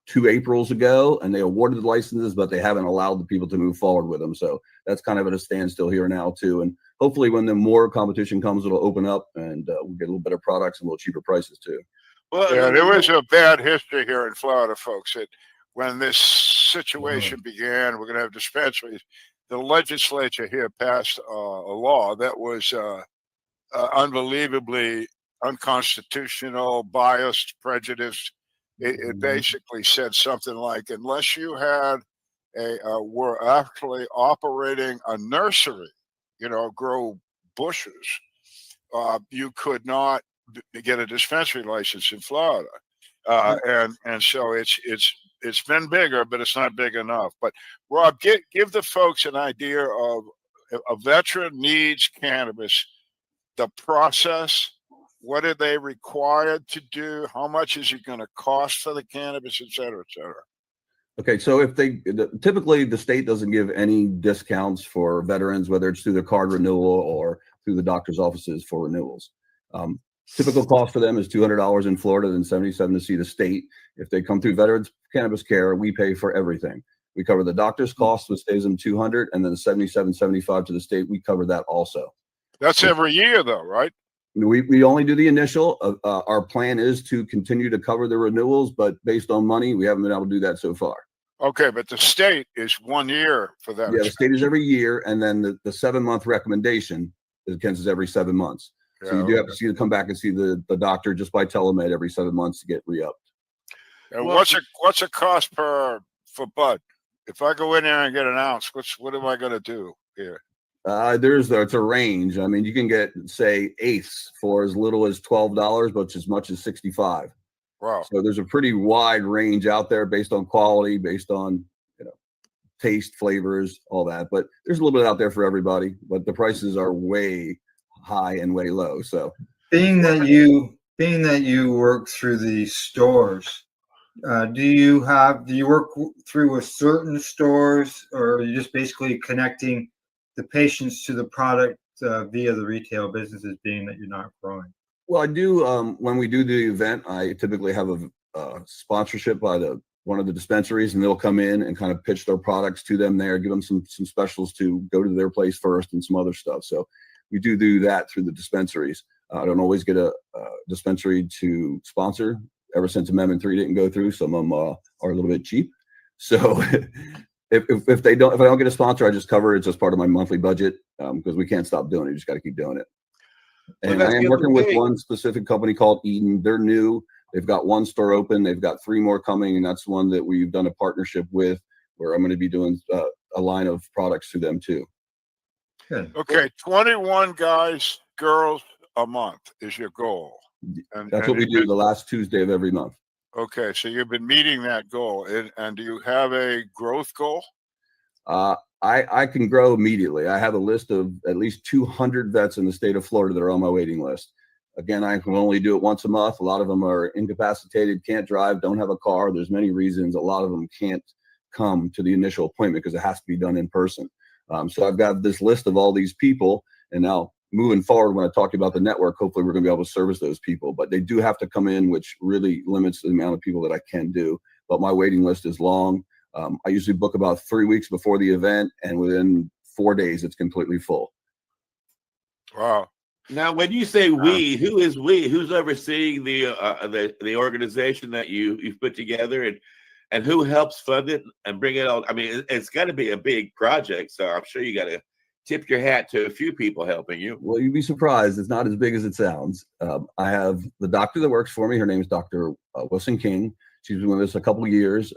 2 Aprils ago, and they awarded the licenses, but they haven't allowed the people to move forward with them. So that's kind of at a standstill here now too. And hopefully when the more competition comes, it'll open up and we'll get a little better products and a little cheaper prices too. Well, yeah, there was a bad history here in Florida, folks. When this situation began, we're gonna have dispensaries. The legislature here passed a law that was unbelievably unconstitutional, biased, prejudiced. It basically said something like, unless you had were actually operating a nursery, grow bushes, you could not get a dispensary license in Florida. And so it's been bigger, but it's not big enough. But Rob, give the folks an idea of a veteran needs cannabis, the process. What are they required to do? How much is it going to cost for the cannabis, et cetera, et cetera? Okay, so if typically the state doesn't give any discounts for veterans, whether it's through their card renewal or through the doctor's offices for renewals. Typical cost for them is $200 in Florida and $77 to see the state. If they come through Veterans Cannabis Care, we pay for everything. We cover the doctor's cost, which stays them $200, and then the $77.75 to the state. We cover that also. That's every year, though, right? We only do the initial. Our plan is to continue to cover the renewals, but based on money, we haven't been able to do that so far. Okay, but the state is 1 year for that. Yeah, the state is every year, and then the 7-month recommendation is every 7 months. So you do have to come back and see the doctor just by telemed every 7 months to get re-upped. And what's a cost for bud? If I go in there and get an ounce, what am I going to do here? It's a range. I mean, you can get, say, eighths for as little as $12, but as much as $65. Wow. So there's a pretty wide range out there based on quality, based on taste, flavors, all that. But there's a little bit out there for everybody. But the prices are way high and way low. So being that you work through the stores, do you work through with certain stores, or are you just basically connecting the patients to the product via the retail businesses, being that you're not growing? Well, I do. When we do the event, I typically have a sponsorship by one of the dispensaries, and they'll come in and kind of pitch their products to them there, give them some specials to go to their place first and some other stuff. So we do that through the dispensaries. I don't always get a dispensary to sponsor. Ever since Amendment 3 didn't go through, some of them are a little bit cheap. So if I don't get a sponsor, I just cover it as part of my monthly budget, because we can't stop doing it. You just got to keep doing it. And I am working with one specific company called Eden. They're new. They've got 1 store open. They've got 3 more coming, and that's one that we've done a partnership with, where I'm going to be doing a line of products to them too. Good. Okay, 21 guys, girls a month is your goal. And that's what we do the last Tuesday of every month. Okay, so you've been meeting that goal. And do you have a growth goal? I can grow immediately. I have a list of at least 200 vets in the state of Florida that are on my waiting list. Again, I can only do it once a month. A lot of them are incapacitated, can't drive, don't have a car. There's many reasons. A lot of them can't come to the initial appointment because it has to be done in person. So I've got this list of all these people, and now moving forward, when I talk about the network, hopefully we're going to be able to service those people, but they do have to come in, which really limits the amount of people that I can do. But my waiting list is long. I usually book about 3 weeks before the event, and within 4 days, it's completely full. Wow. Now, when you say we, who is we? Who's overseeing the organization that you've put together, and who helps fund it and bring it all? I mean, it's got to be a big project, so I'm sure you got to tip your hat to a few people helping you. Well, you'd be surprised. It's not as big as it sounds. I have the doctor that works for me. Her name is Dr. Wilson King. She's been with us a couple of years.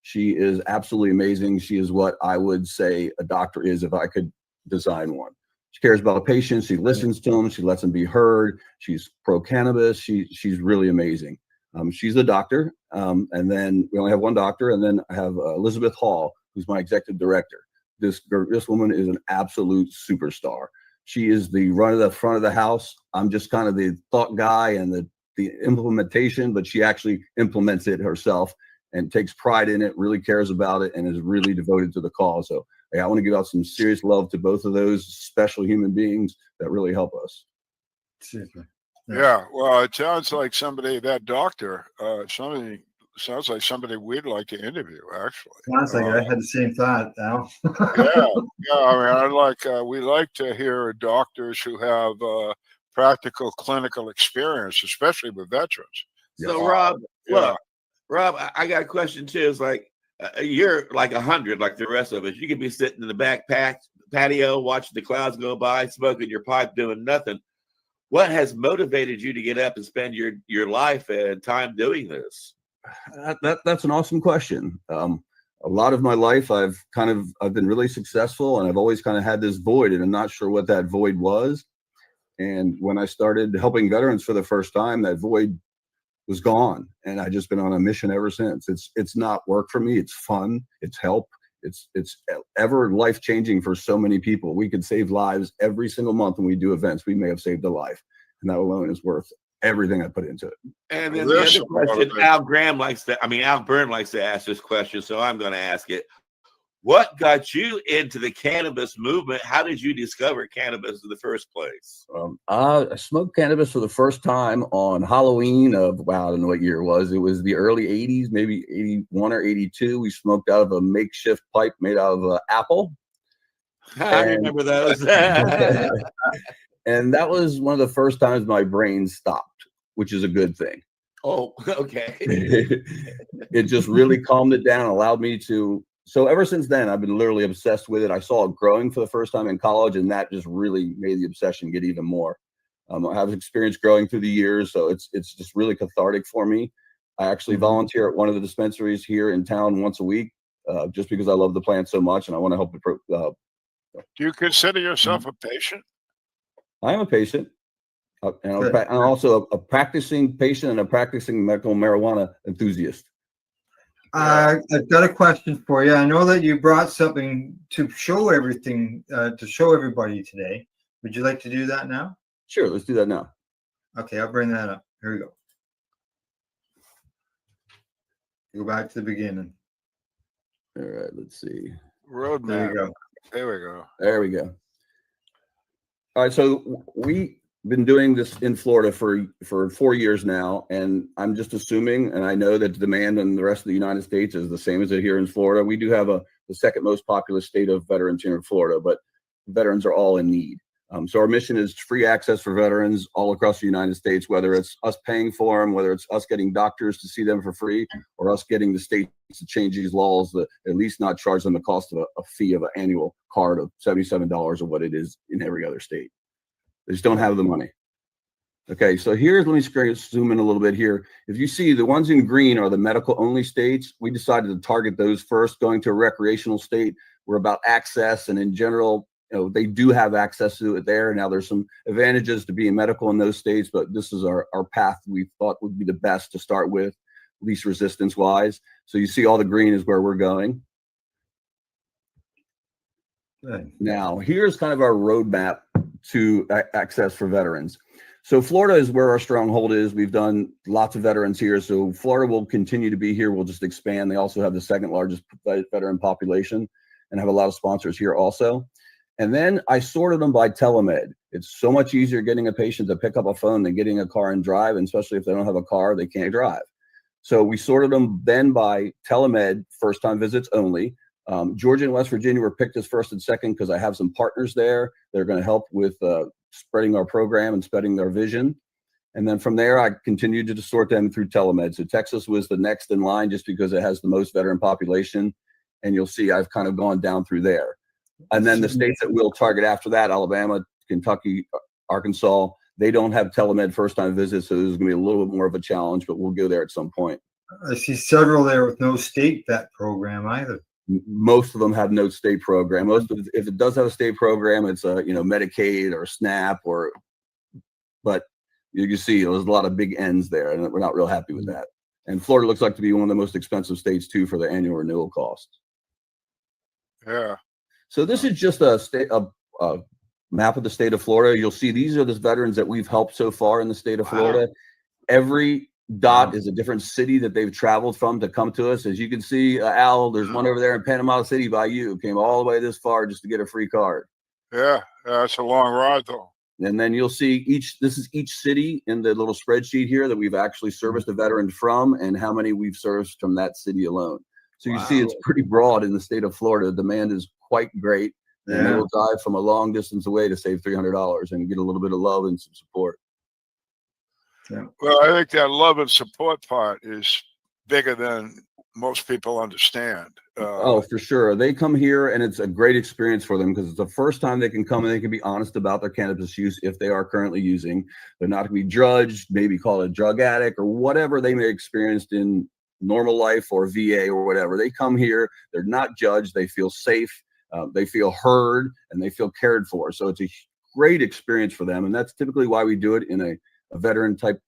She is absolutely amazing. She is what I would say a doctor is if I could design one. She cares about patients. She listens to them. She lets them be heard. She's pro-cannabis. She's really amazing. She's a doctor. And then we only have one doctor. And then I have Elizabeth Hall, who's my executive director. This woman is an absolute superstar. She is the front of the house. I'm just kind of the thought guy and the implementation, but she actually implements it herself and takes pride in it, really cares about it, and is really devoted to the cause. So I want to give out some serious love to both of those special human beings that really help us. Super. Yeah, well, it sounds like that doctor, sounds like somebody we'd like to interview, actually. Sounds like I had the same thought, Al. Yeah. I mean, we like to hear doctors who have practical clinical experience, especially with veterans. So, Rob, look, Rob, I got a question too. It's like, you're like 100, like the rest of us. You could be sitting in the back patio, watching the clouds go by, smoking your pipe, doing nothing. What has motivated you to get up and spend your life and time doing this? That's an awesome question. A lot of my life, I've been really successful, and I've always kind of had this void, and I'm not sure what that void was. And when I started helping veterans for the first time, that void was gone, and I just been on a mission ever since. It's not work for me. It's fun. It's help. It's ever life changing for so many people. We could save lives every single month when we do events. We may have saved a life, and that alone is worth everything I put into it. And then the other question, Al Byrne likes to ask this question, so I'm going to ask it. What got you into the cannabis movement? How did you discover cannabis in the first place? I smoked cannabis for the first time on Halloween of, I don't know what year it was. It was the early 80s, maybe 81 or 82. We smoked out of a makeshift pipe made out of apple. I remember those. And that was one of the first times my brain stopped, which is a good thing. Oh, okay. It just really calmed it down, allowed me to. So ever since then, I've been literally obsessed with it. I saw it growing for the first time in college, and that just really made the obsession get even more. I have experience growing through the years, so it's just really cathartic for me. I actually volunteer at one of the dispensaries here in town once a week, just because I love the plant so much, and I want to help it. Do you consider yourself a patient? I am a patient, and I'm also a practicing patient and a practicing medical marijuana enthusiast. I've got a question for you. I know that you brought something to show everything, to show everybody today. Would you like to do that now? Sure, let's do that now. Okay, I'll bring that up. Here we go. Go back to the beginning. All right, let's see. Roadmap. There you go. There we go. There we go. All right, so we've been doing this in Florida for 4 years now, and I'm just assuming, and I know that the demand in the rest of the United States is the same as it here in Florida. We do have the second most populous state of veterans here in Florida, but veterans are all in need. So our mission is free access for veterans all across the United States, whether it's us paying for them, whether it's us getting doctors to see them for free, or us getting the states to change these laws that at least not charge them the cost of a fee of an annual card of $77 or what it is in every other state. They just don't have the money. Okay, so let me zoom in a little bit here. If you see the ones in green are the medical only states. We decided to target those first. Going to a recreational state, we're about access, and in general, they do have access to it there. Now there's some advantages to being medical in those states, but this is our path we thought would be the best to start with, least resistance wise. So you see all the green is where we're going. Good. Now here's kind of our roadmap to access for veterans. So Florida is where our stronghold is. We've done lots of veterans here. So Florida will continue to be here. We'll just expand. They also have the second largest veteran population and have a lot of sponsors here also. And then I sorted them by telemed. It's so much easier getting a patient to pick up a phone than getting a car and drive, and especially if they don't have a car, they can't drive. So we sorted them then by telemed, first time visits only. Georgia and West Virginia were picked as first and second because I have some partners there. They're going to help with spreading our program and spreading their vision. And then from there, I continued to sort them through telemed. So Texas was the next in line just because it has the most veteran population. And you'll see I've kind of gone down through there. And then the states that we'll target after that, Alabama, Kentucky, Arkansas, they don't have telemed first time visits. So there's going to be a little bit more of a challenge, but we'll go there at some point. I see several there with no state vet program either. Most of them have no state program. If it does have a state program, it's Medicaid or SNAP but you can see there's a lot of big ends there, and we're not real happy with that. And Florida looks like to be one of the most expensive states too for the annual renewal costs. Yeah. So this is just a map of the state of Florida. You'll see these are the veterans that we've helped so far in the state of Florida. Every dot is a different city that they've traveled from to come to us. As you can see, Al, there's one over there in Panama City by you, came all the way this far just to get a free card. Yeah, that's a long ride though. And then you'll see this is each city in the little spreadsheet here that we've actually serviced a veteran from and how many we've serviced from that city alone. So you see it's pretty broad in the state of Florida. Demand is quite great. And they will drive from a long distance away to save $300 and get a little bit of love and some support. Yeah. Well, I think that love and support part is bigger than most people understand. Oh, for sure. They come here and it's a great experience for them because it's the first time they can come and they can be honest about their cannabis use if they are currently using. They're not to be judged, maybe called a drug addict or whatever they may have experienced in normal life or VA or whatever. They come here, they're not judged, they feel safe, they feel heard, and they feel cared for. So it's a great experience for them. And that's typically why we do it in a veteran type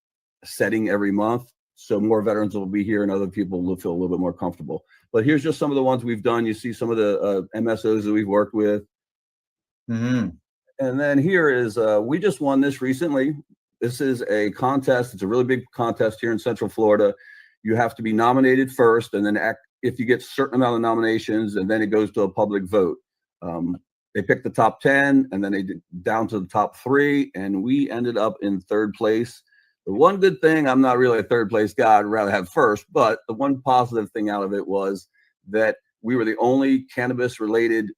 setting every month. So more veterans will be here and other people will feel a little bit more comfortable. But here's just some of the ones we've done. You see some of the MSOs that we've worked with. And then here is, we just won this recently. This is a contest. It's a really big contest here in Central Florida. You have to be nominated first, and then if you get a certain amount of nominations, and then it goes to a public vote. They picked the top 10, and then they did down to the top 3, and we ended up in 3rd place. The one good thing, I'm not really a 3rd place guy, I'd rather have 1st, but the one positive thing out of it was that we were the only cannabis related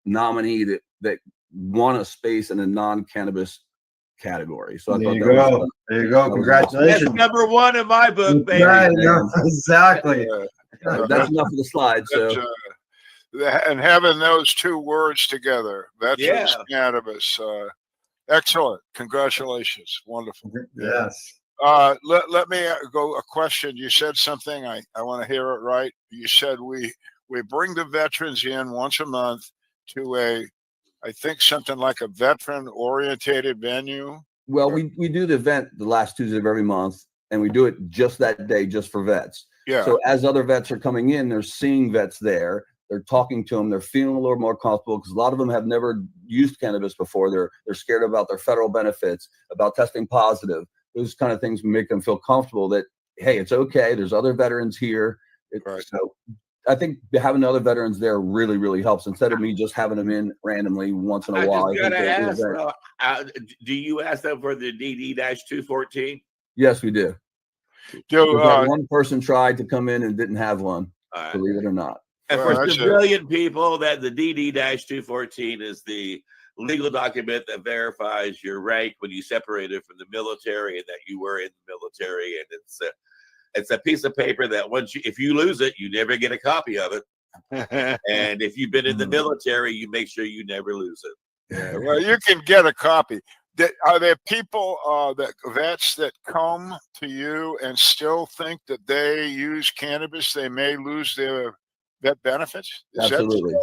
nominee that won a space in a non-cannabis category. So I thought that was, there you go. Congratulations. That's #1 in my book, baby. Right, exactly. That's enough of the slide. So and having those 2 words together, veterans cannabis, excellent. Congratulations. Wonderful. Yes. Let me go a question. You said something. I want to hear it right. You said we bring the veterans in once a month to I think something like a veteran orientated venue. Well, we do the event the last Tuesday of every month, and we do it just that day, just for vets. Yeah. So as other vets are coming in, they're seeing vets there. They're talking to them. They're feeling a little more comfortable because a lot of them have never used cannabis before. They're scared about their federal benefits, about testing positive. Those kind of things make them feel comfortable that, hey, it's okay. There's other veterans here. So I think having other veterans there really, really helps instead of me just having them in randomly once in a while. I just gotta ask, do you ask them for the DD-214? Yes, we do. One person tried to come in and didn't have one, believe it or not. And for civilian people, that the DD-214 is the legal document that verifies your rank when you separated from the military and that you were in the military. And it's a piece of paper that if you lose it, you never get a copy of it. And if you've been in the military, you make sure you never lose it. Yeah, well, you can get a copy. Are there people, vets that come to you and still think that they use cannabis, they may lose their vet benefits? Absolutely.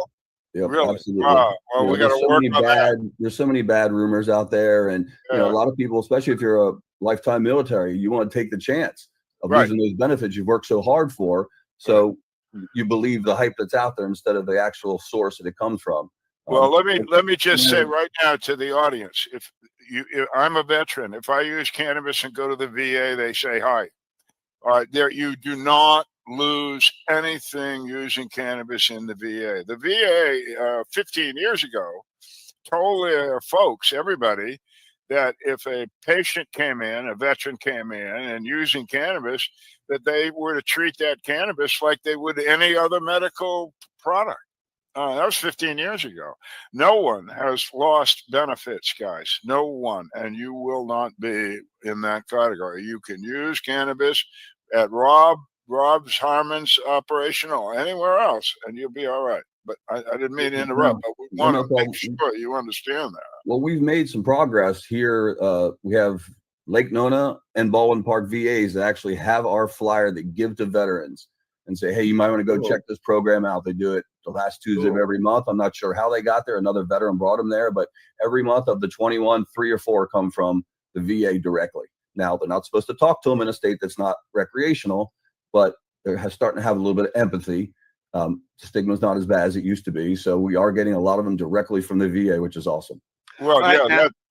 Yep, really? Absolutely. Wow. Well, we got to work on that. There's so many bad rumors out there, and you know, a lot of people, especially if you're a lifetime military, you want to take the chance of losing those benefits you've worked so hard for. So you believe the hype that's out there instead of the actual source that it comes from. Well, let me just say right now to the audience, if I'm a veteran, if I use cannabis and go to the VA, they say hi. All right, there you do not lose anything using cannabis in the VA. The VA 15 years ago told their folks, everybody, that if a patient came in, a veteran came in and using cannabis, that they were to treat that cannabis like they would any other medical product. That was 15 years ago. No one has lost benefits, guys. No one. And you will not be in that category. You can use cannabis at Rob's Harmon's operation or anywhere else, and you'll be all right. But I didn't mean to interrupt, but we want to make sure you understand that. Well, we've made some progress here. We have Lake Nona and Baldwin Park VAs that actually have our flyer that give to veterans and say, hey, you might want to go check this program out. They do it the last Tuesday of every month. I'm not sure how they got there. Another veteran brought them there, but every month of the 21, 3 or 4 come from the VA directly. Now, they're not supposed to talk to them in a state that's not recreational, but they're starting to have a little bit of empathy. Stigma's not as bad as it used to be. So we are getting a lot of them directly from the VA, which is awesome. Well,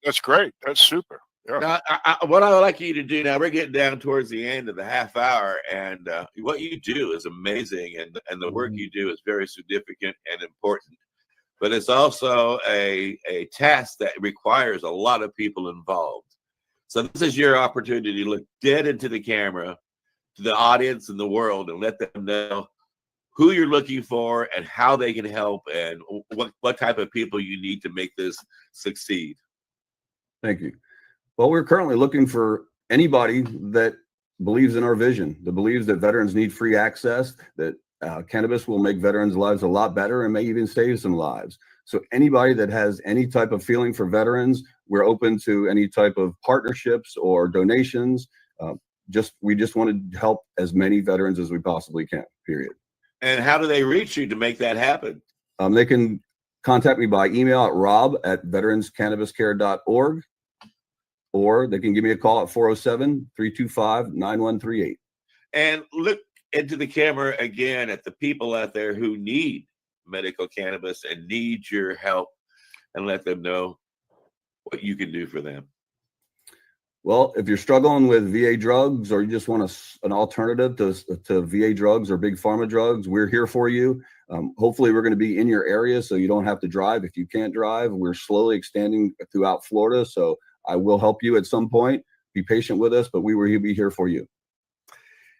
that's great. That's super. Yeah. Now, what I would like you to do now, we're getting down towards the end of the half hour, and what you do is amazing, and the work you do is very significant and important. But it's also a task that requires a lot of people involved. So this is your opportunity to look dead into the camera, to the audience and the world, and let them know who you're looking for and how they can help and what type of people you need to make this succeed. Thank you. Well, we're currently looking for anybody that believes in our vision, that believes that veterans need free access, that cannabis will make veterans' lives a lot better and may even save some lives. So anybody that has any type of feeling for veterans, we're open to any type of partnerships or donations. We just want to help as many veterans as we possibly can, period. And how do they reach you to make that happen? They can contact me by email at rob@veteranscannabiscare.org, or they can give me a call at 407-325-9138. And look into the camera again at the people out there who need medical cannabis and need your help, and let them know what you can do for them. Well, if you're struggling with VA drugs, or you just want an alternative to VA drugs or big pharma drugs, we're here for you. Hopefully we're going to be in your area so you don't have to drive. If you can't drive, we're slowly extending throughout Florida. So I will help you at some point. Be patient with us, but we will be here for you.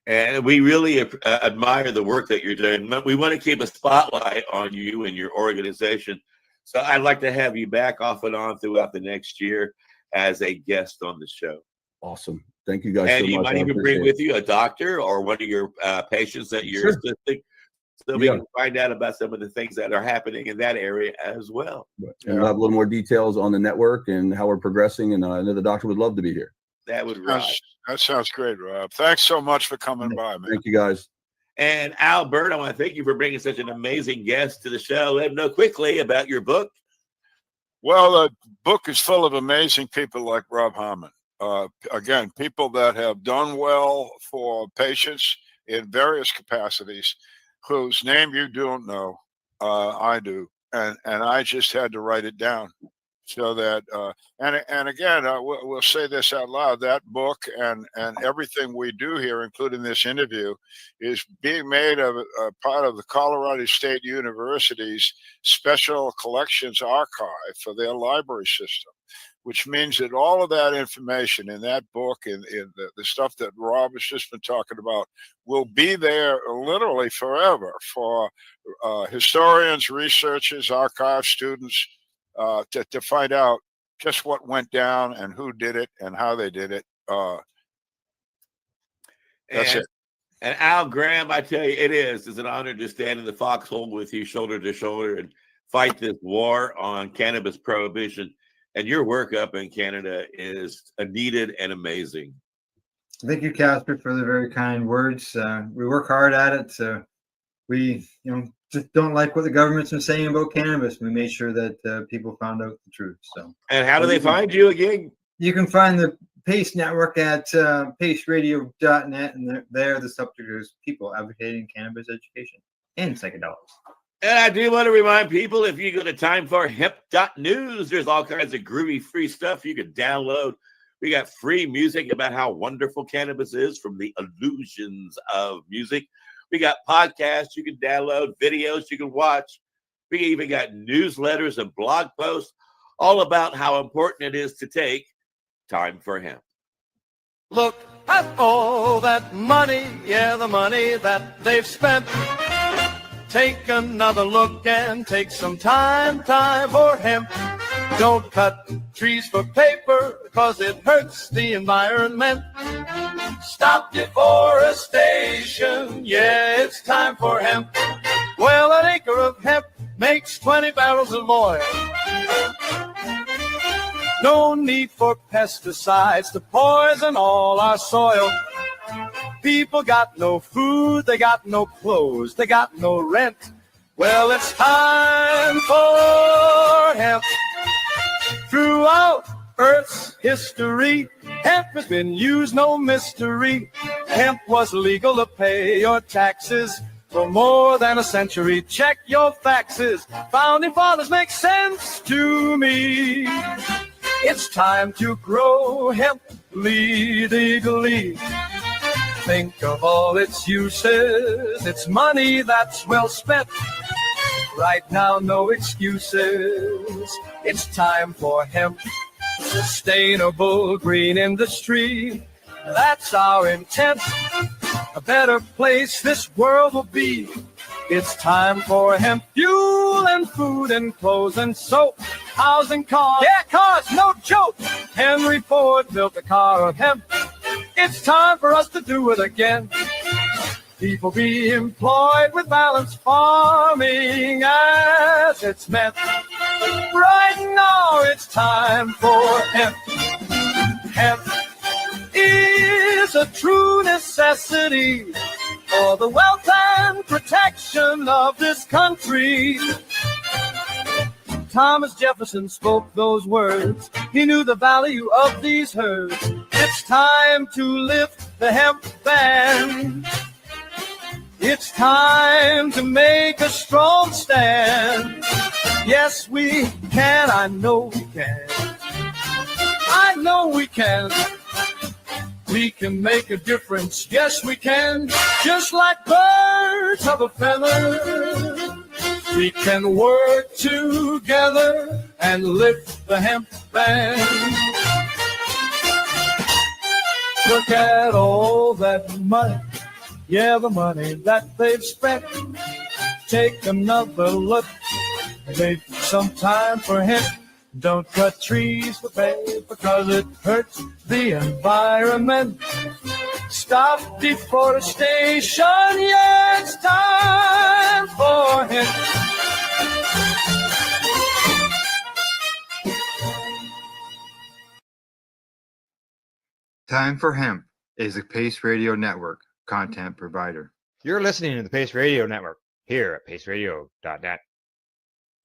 And we really admire the work that you're doing. We want to keep a spotlight on you and your organization. So I'd like to have you back off and on throughout the next year as a guest on the show. Awesome. Thank you guys so much. And you might even bring with you a doctor or one of your patients that you're assisting, so we can find out about some of the things that are happening in that area as well. And we'll have a little more details on the network and how we're progressing. And I know the doctor would love to be here. That would rock. That sounds great, Rob. Thanks so much for coming by, man. Thank you, guys. And Albert, I want to thank you for bringing such an amazing guest to the show. Let them know quickly about your book. Well, the book is full of amazing people like Rob Harmon. Again, people that have done well for patients in various capacities, whose name you don't know, I do, and I just had to write it down so that. And again, we'll say this out loud: that book and everything we do here, including this interview, is being made of a part of the Colorado State University's Special Collections Archive for their library system, which means that all of that information in that book and in the stuff that Rob has just been talking about will be there literally forever for historians, researchers, archive students to find out just what went down and who did it and how they did it. That's it. And Al Graham, I tell you, it's an honor to stand in the foxhole with you shoulder to shoulder and fight this war on cannabis prohibition. And your work up in Canada is needed and amazing. Thank you, Casper, for the very kind words. We work hard at it. We, just don't like what the government's been saying about cannabis. We made sure that people found out the truth. So. And how do they find you again? You can find the PACE Network at paceradio.net, and there the subject is people advocating cannabis education and psychedelics. And I do want to remind people, if you go to timeforhemp.news, there's all kinds of groovy free stuff you can download. We got free music about how wonderful cannabis is from the illusions of music. We got podcasts you can download, videos you can watch. We even got newsletters and blog posts all about how important it is to take time for hemp. Look at all that money, yeah, the money that they've spent. Take another look and take some time for hemp. Don't cut trees for paper, cause it hurts the environment. Stop deforestation, yeah, it's time for hemp. Well, an acre of hemp makes 20 barrels of oil. No need for pesticides to poison all our soil. People got no food, they got no clothes, they got no rent. Well, it's time for hemp. Throughout Earth's history, hemp has been used, no mystery. Hemp was legal to pay your taxes for more than a century. Check your faxes, founding fathers make sense to me. It's time to grow hemp legally. Think of all its uses, it's money that's well spent. Right now, no excuses, it's time for hemp. Sustainable green industry, that's our intent. A better place this world will be. It's time for hemp. Fuel and food and clothes and soap, housing, cars. Yeah, cars, no joke. Henry Ford built a car of hemp. It's time for us to do it again. People be employed with balanced farming as it's meant. Right now it's time for hemp. Hemp is a true necessity for the wealth and protection of this country. Thomas Jefferson spoke those words. He knew the value of these herds. It's time to lift the hemp ban. It's time to make a strong stand. Yes, we can. I know we can. I know we can. We can make a difference. Yes, we can. Just like birds of a feather, we can work together and lift the hemp ban. Look at all that money, yeah, the money that they've spent. Take another look, take some time for hemp. Don't cut trees for pay because it hurts the environment. Stop deforestation, yeah, it's time for hemp. Time for Hemp is the Pace Radio Network content provider. You're listening to the Pace Radio Network here at paceradio.net.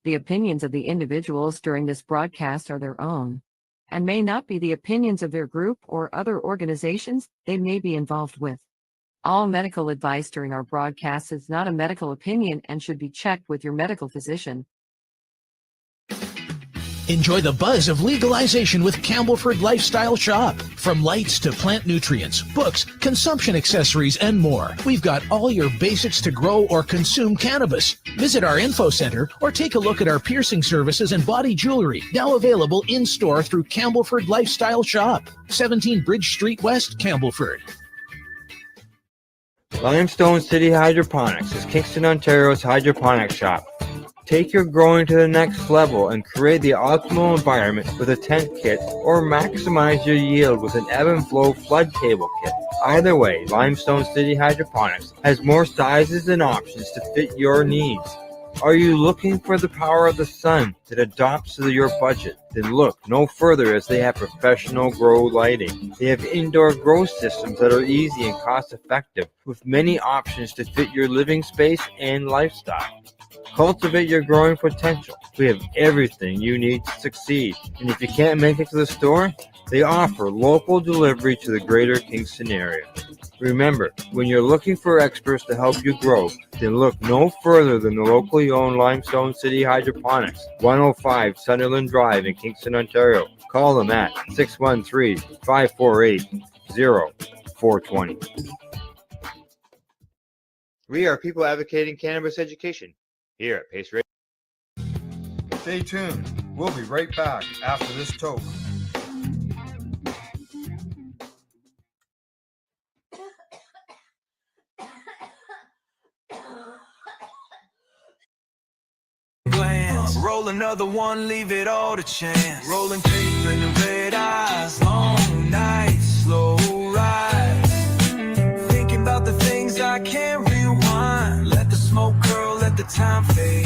The opinions of the individuals during this broadcast are their own and may not be the opinions of their group or other organizations they may be involved with. All medical advice during our broadcast is not a medical opinion and should be checked with your medical physician. Enjoy the buzz of legalization with Campbellford Lifestyle Shop. From lights to plant nutrients, books, consumption accessories, and more. We've got all your basics to grow or consume cannabis. Visit our info center or take a look at our piercing services and body jewelry, now available in-store through Campbellford Lifestyle Shop, 17 Bridge Street West, Campbellford. Limestone City Hydroponics is Kingston, Ontario's hydroponics shop. Take your growing to the next level and create the optimal environment with a tent kit or maximize your yield with an ebb and flow flood table kit. Either way, Limestone City Hydroponics has more sizes and options to fit your needs. Are you looking for the power of the sun that adapts to your budget? Then look no further as they have professional grow lighting. They have indoor grow systems that are easy and cost effective with many options to fit your living space and lifestyle. Cultivate your growing potential. We have everything you need to succeed. And if you can't make it to the store, they offer local delivery to the greater Kingston area. Remember, when you're looking for experts to help you grow, then look no further than the locally owned Limestone City Hydroponics, 105 Sunderland Drive in Kingston, Ontario. Call them at 613-548-0420. We are people advocating cannabis education here at Pace Radio. Stay tuned. We'll be right back after this toke. Roll another one, leave it all to chance. Rolling paper in the red eyes, long nights, slow rise. Thinking about the things I can't rewind. Let the smoke curl, let the time fade.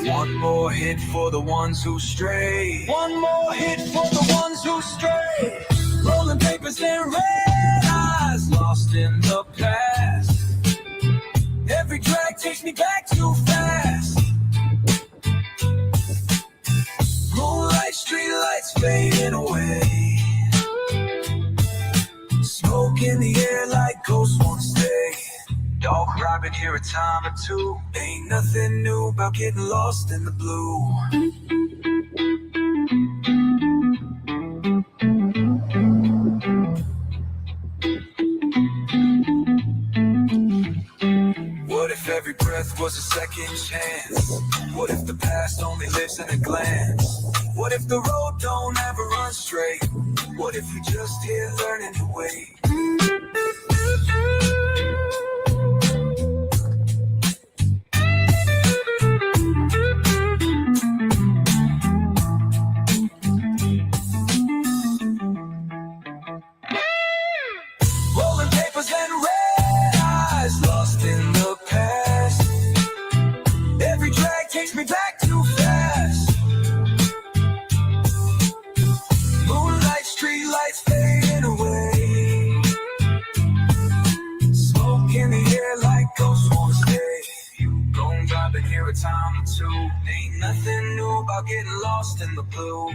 One more hit for the ones who stray. One more hit for the ones who stray. Rolling papers and red eyes, lost in the past. Every drag takes me back too fast. Moonlight, street lights fading away. Smoke in the air like ghosts won't stay. Dog cry, been here a time or two. Ain't nothing new about getting lost in the blue. What if every breath was a second chance? What if the past only lives in a glance? What if the road don't ever run straight? What if we just here learning to wait? takes me back too fast. Moonlight, street lights fading away. Smoke in the air like ghosts wanna stay. You gon' drive in here a time or two. Ain't nothing new about getting lost in the blue.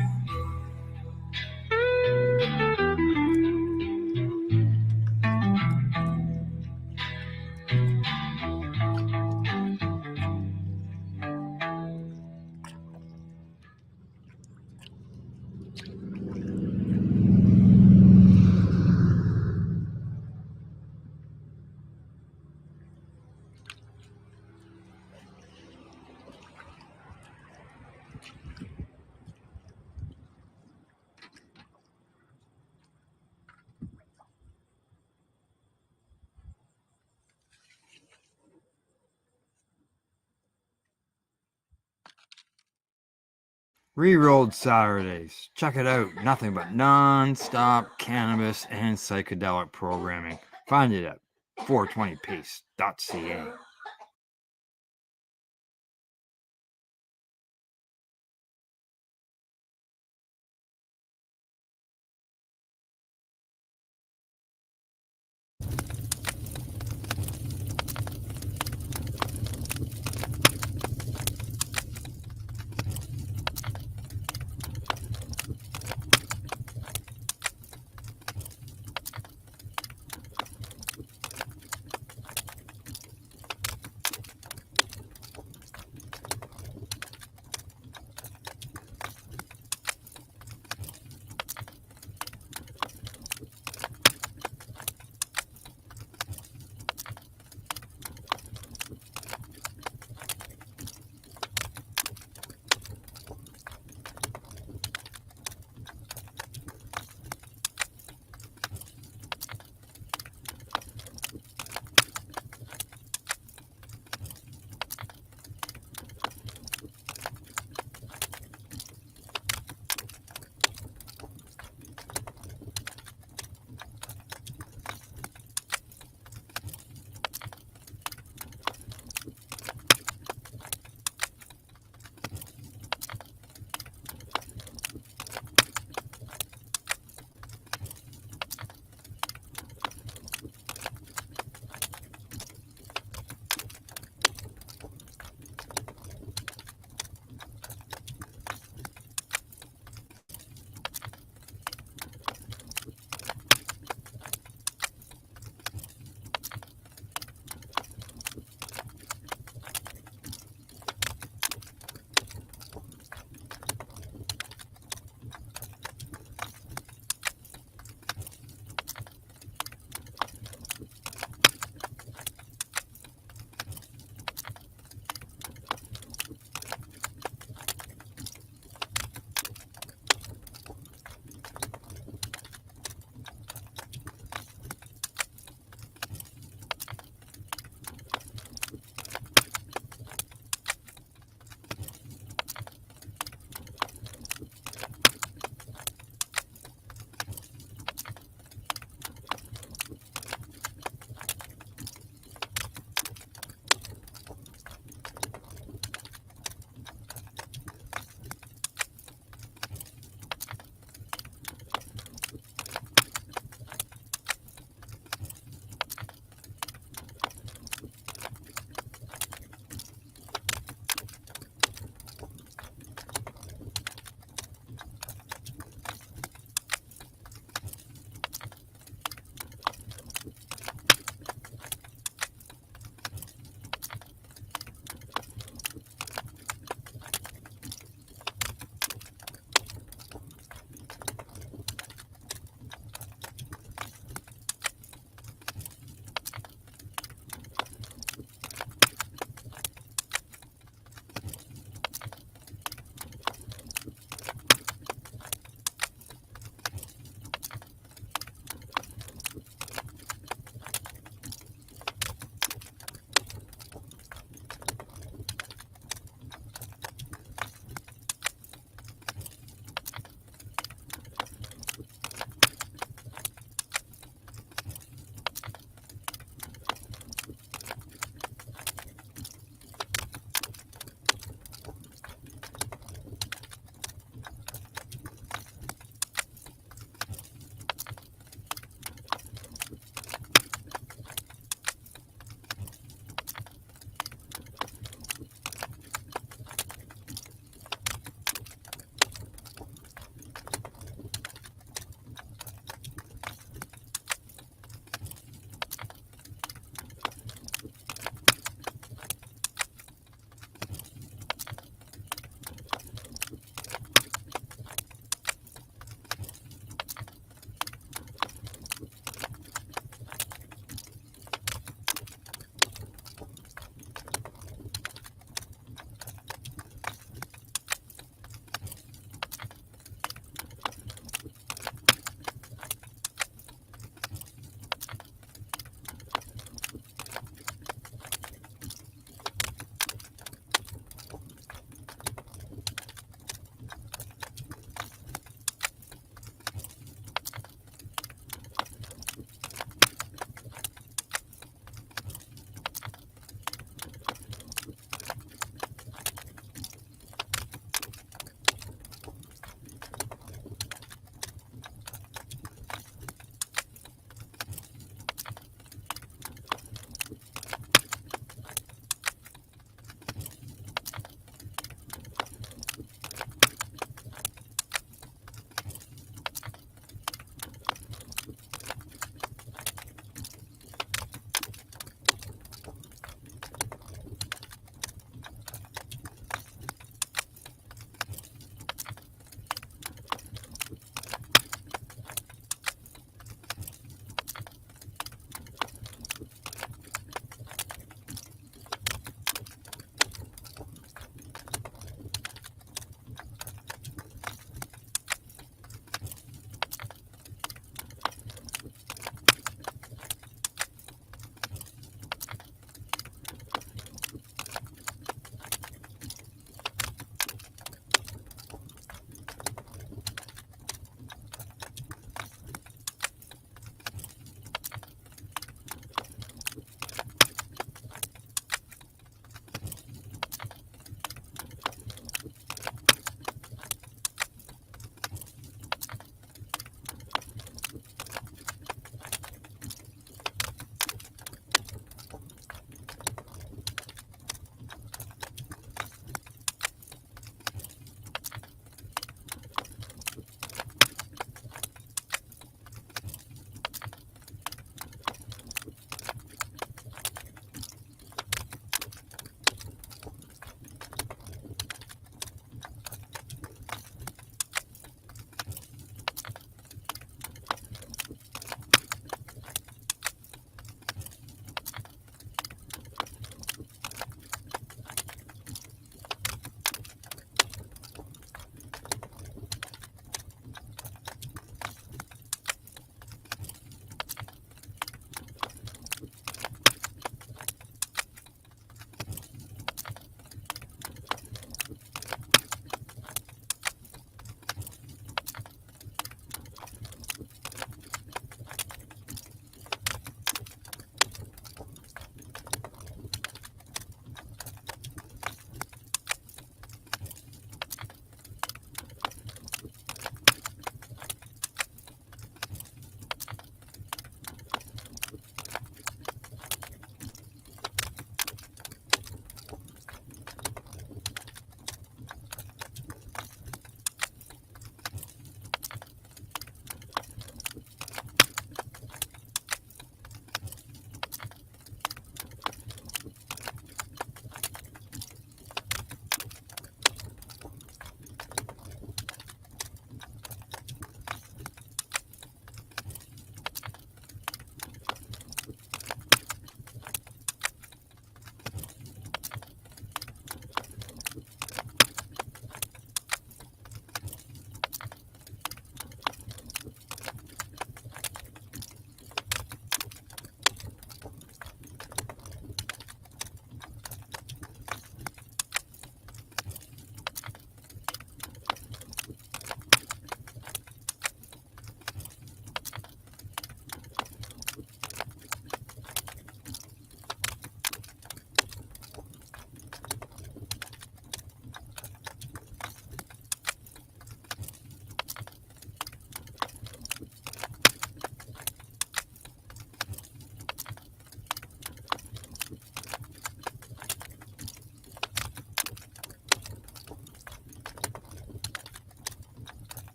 Rerolled Saturdays. Check it out. Nothing but non-stop cannabis and psychedelic programming. Find it at 420pace.ca.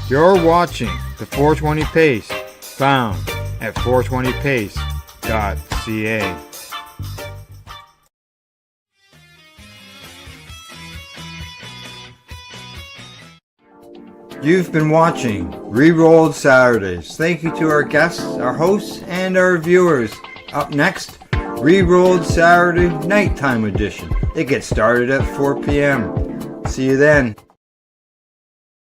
You're watching the 420 Pace, found at 420pace.ca. You've been watching Rerolled Saturdays. Thank you to our guests, our hosts, and our viewers. Up next, Rerolled Saturday Nighttime Edition. It gets started at 4 p.m. See you then.